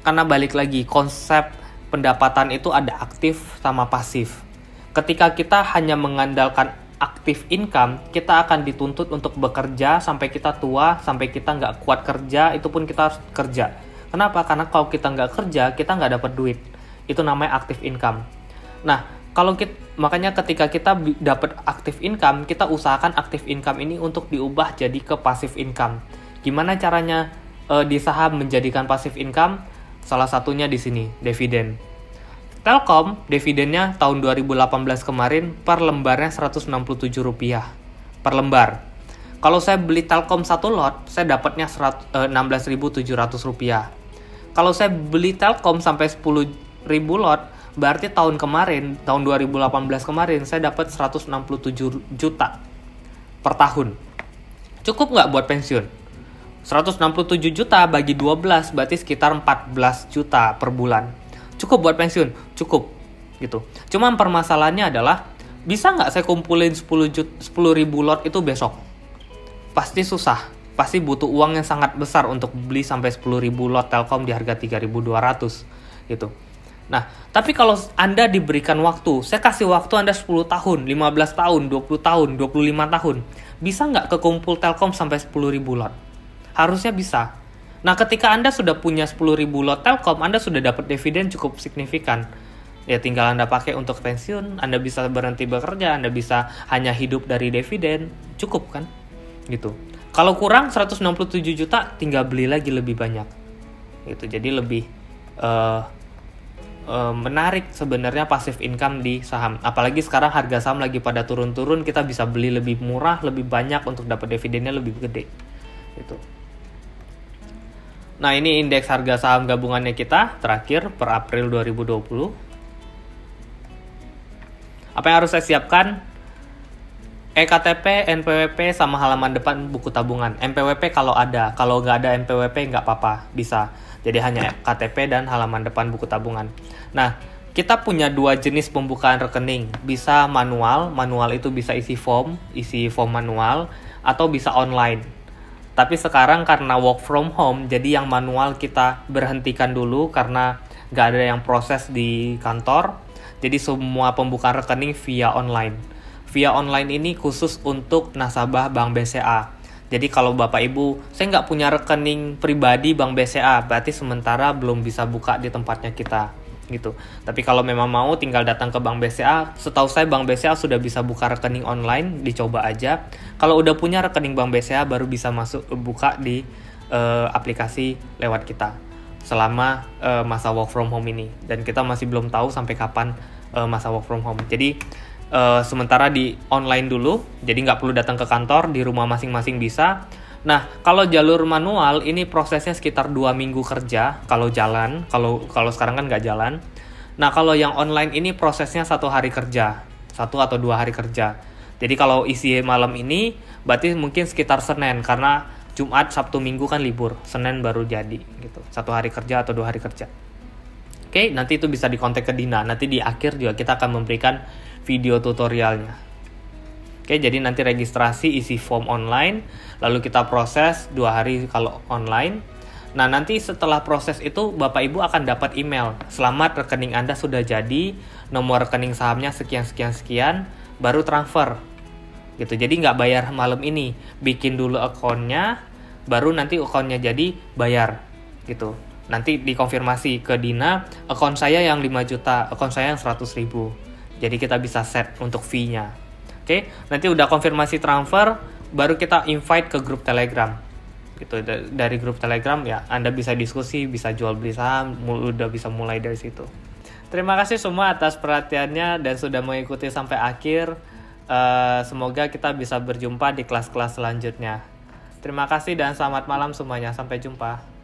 Karena balik lagi, konsep pendapatan itu ada aktif sama pasif. Ketika kita hanya mengandalkan aktif income, kita akan dituntut untuk bekerja sampai kita tua, sampai kita nggak kuat kerja, itu pun kita harus kerja. Kenapa? Karena kalau kita nggak kerja, kita nggak dapat duit. Itu namanya active income. Nah, makanya ketika kita dapat active income, kita usahakan active income ini untuk diubah jadi ke passive income. Gimana caranya di saham menjadikan passive income? Salah satunya di sini, dividen. Telkom, dividennya tahun 2018 kemarin per lembarnya Rp167 per lembar. Kalau saya beli Telkom 1 lot, saya dapatnya Rp16.700. Kalau saya beli Telkom sampai 10.000 lot, berarti tahun 2018 kemarin, saya dapat 167 juta per tahun. Cukup nggak buat pensiun? 167 juta bagi 12, berarti sekitar 14 juta per bulan. Cukup buat pensiun? Cukup. Gitu. Cuma permasalahannya adalah, bisa nggak saya kumpulin 10.000 lot itu besok? Pasti susah. Pasti butuh uang yang sangat besar untuk beli sampai 10.000 lot Telkom di harga 3.200 gitu. Nah, tapi kalau Anda diberikan waktu, saya kasih waktu Anda 10 tahun, 15 tahun, 20 tahun, 25 tahun, bisa nggak kekumpul Telkom sampai 10.000 lot? Harusnya bisa. Nah, ketika Anda sudah punya 10.000 lot Telkom, Anda sudah dapat dividen cukup signifikan. Ya tinggal Anda pakai untuk pensiun, Anda bisa berhenti bekerja, Anda bisa hanya hidup dari dividen, cukup kan? Gitu. Kalau kurang 167 juta, tinggal beli lagi lebih banyak. Gitu. Jadi lebih menarik sebenarnya passive income di saham. Apalagi sekarang harga saham lagi pada turun-turun, kita bisa beli lebih murah, lebih banyak untuk dapat dividennya lebih gede. Gitu. Nah, ini indeks harga saham gabungannya kita terakhir per April 2020. Apa yang harus saya siapkan? EKTP, NPWP, sama halaman depan buku tabungan. NPWP kalau ada, kalau nggak ada NPWP nggak apa-apa, bisa. Jadi hanya KTP dan halaman depan buku tabungan. Nah, kita punya dua jenis pembukaan rekening. Bisa manual itu bisa isi form manual, atau bisa online. Tapi sekarang karena work from home, jadi yang manual kita berhentikan dulu karena nggak ada yang proses di kantor. Jadi semua pembukaan rekening via online. Via online ini khusus untuk nasabah Bank BCA. Jadi kalau Bapak Ibu, saya nggak punya rekening pribadi Bank BCA, berarti sementara belum bisa buka di tempatnya kita, gitu. Tapi kalau memang mau, tinggal datang ke Bank BCA. Setahu saya Bank BCA sudah bisa buka rekening online, dicoba aja. Kalau udah punya rekening Bank BCA, baru bisa buka di aplikasi lewat kita selama masa work from home ini. Dan kita masih belum tahu sampai kapan masa work from home. Jadi sementara di online dulu, jadi nggak perlu datang ke kantor, di rumah masing-masing bisa. Nah, kalau jalur manual ini prosesnya sekitar 2 minggu kerja kalau jalan, kalau sekarang kan nggak jalan. Nah, kalau yang online ini prosesnya 1 hari kerja, 1 atau 2 hari kerja. Jadi kalau isi malam ini, berarti mungkin sekitar Senin, karena Jumat, Sabtu, Minggu kan libur, Senin baru jadi, gitu. 1 hari kerja atau 2 hari kerja. Oke, nanti itu bisa dikontak ke Dina. Nanti di akhir juga kita akan memberikan video tutorialnya. Oke, jadi nanti registrasi isi form online, lalu kita proses 2 hari kalau online. Nah, nanti setelah proses itu Bapak Ibu akan dapat email. Selamat, rekening Anda sudah jadi, nomor rekening sahamnya sekian, baru transfer. Gitu. Jadi nggak bayar malam ini. Bikin dulu akunnya, baru nanti akunnya jadi bayar. Gitu. Nanti dikonfirmasi ke Dina, akun saya yang 5 juta, akun saya yang 100.000. Jadi kita bisa set untuk fee-nya. Oke, nanti udah konfirmasi transfer, baru kita invite ke grup Telegram. Gitu, dari grup Telegram ya Anda bisa diskusi, bisa jual beli saham, udah bisa mulai dari situ. Terima kasih semua atas perhatiannya dan sudah mengikuti sampai akhir. Semoga kita bisa berjumpa di kelas-kelas selanjutnya. Terima kasih dan selamat malam semuanya. Sampai jumpa.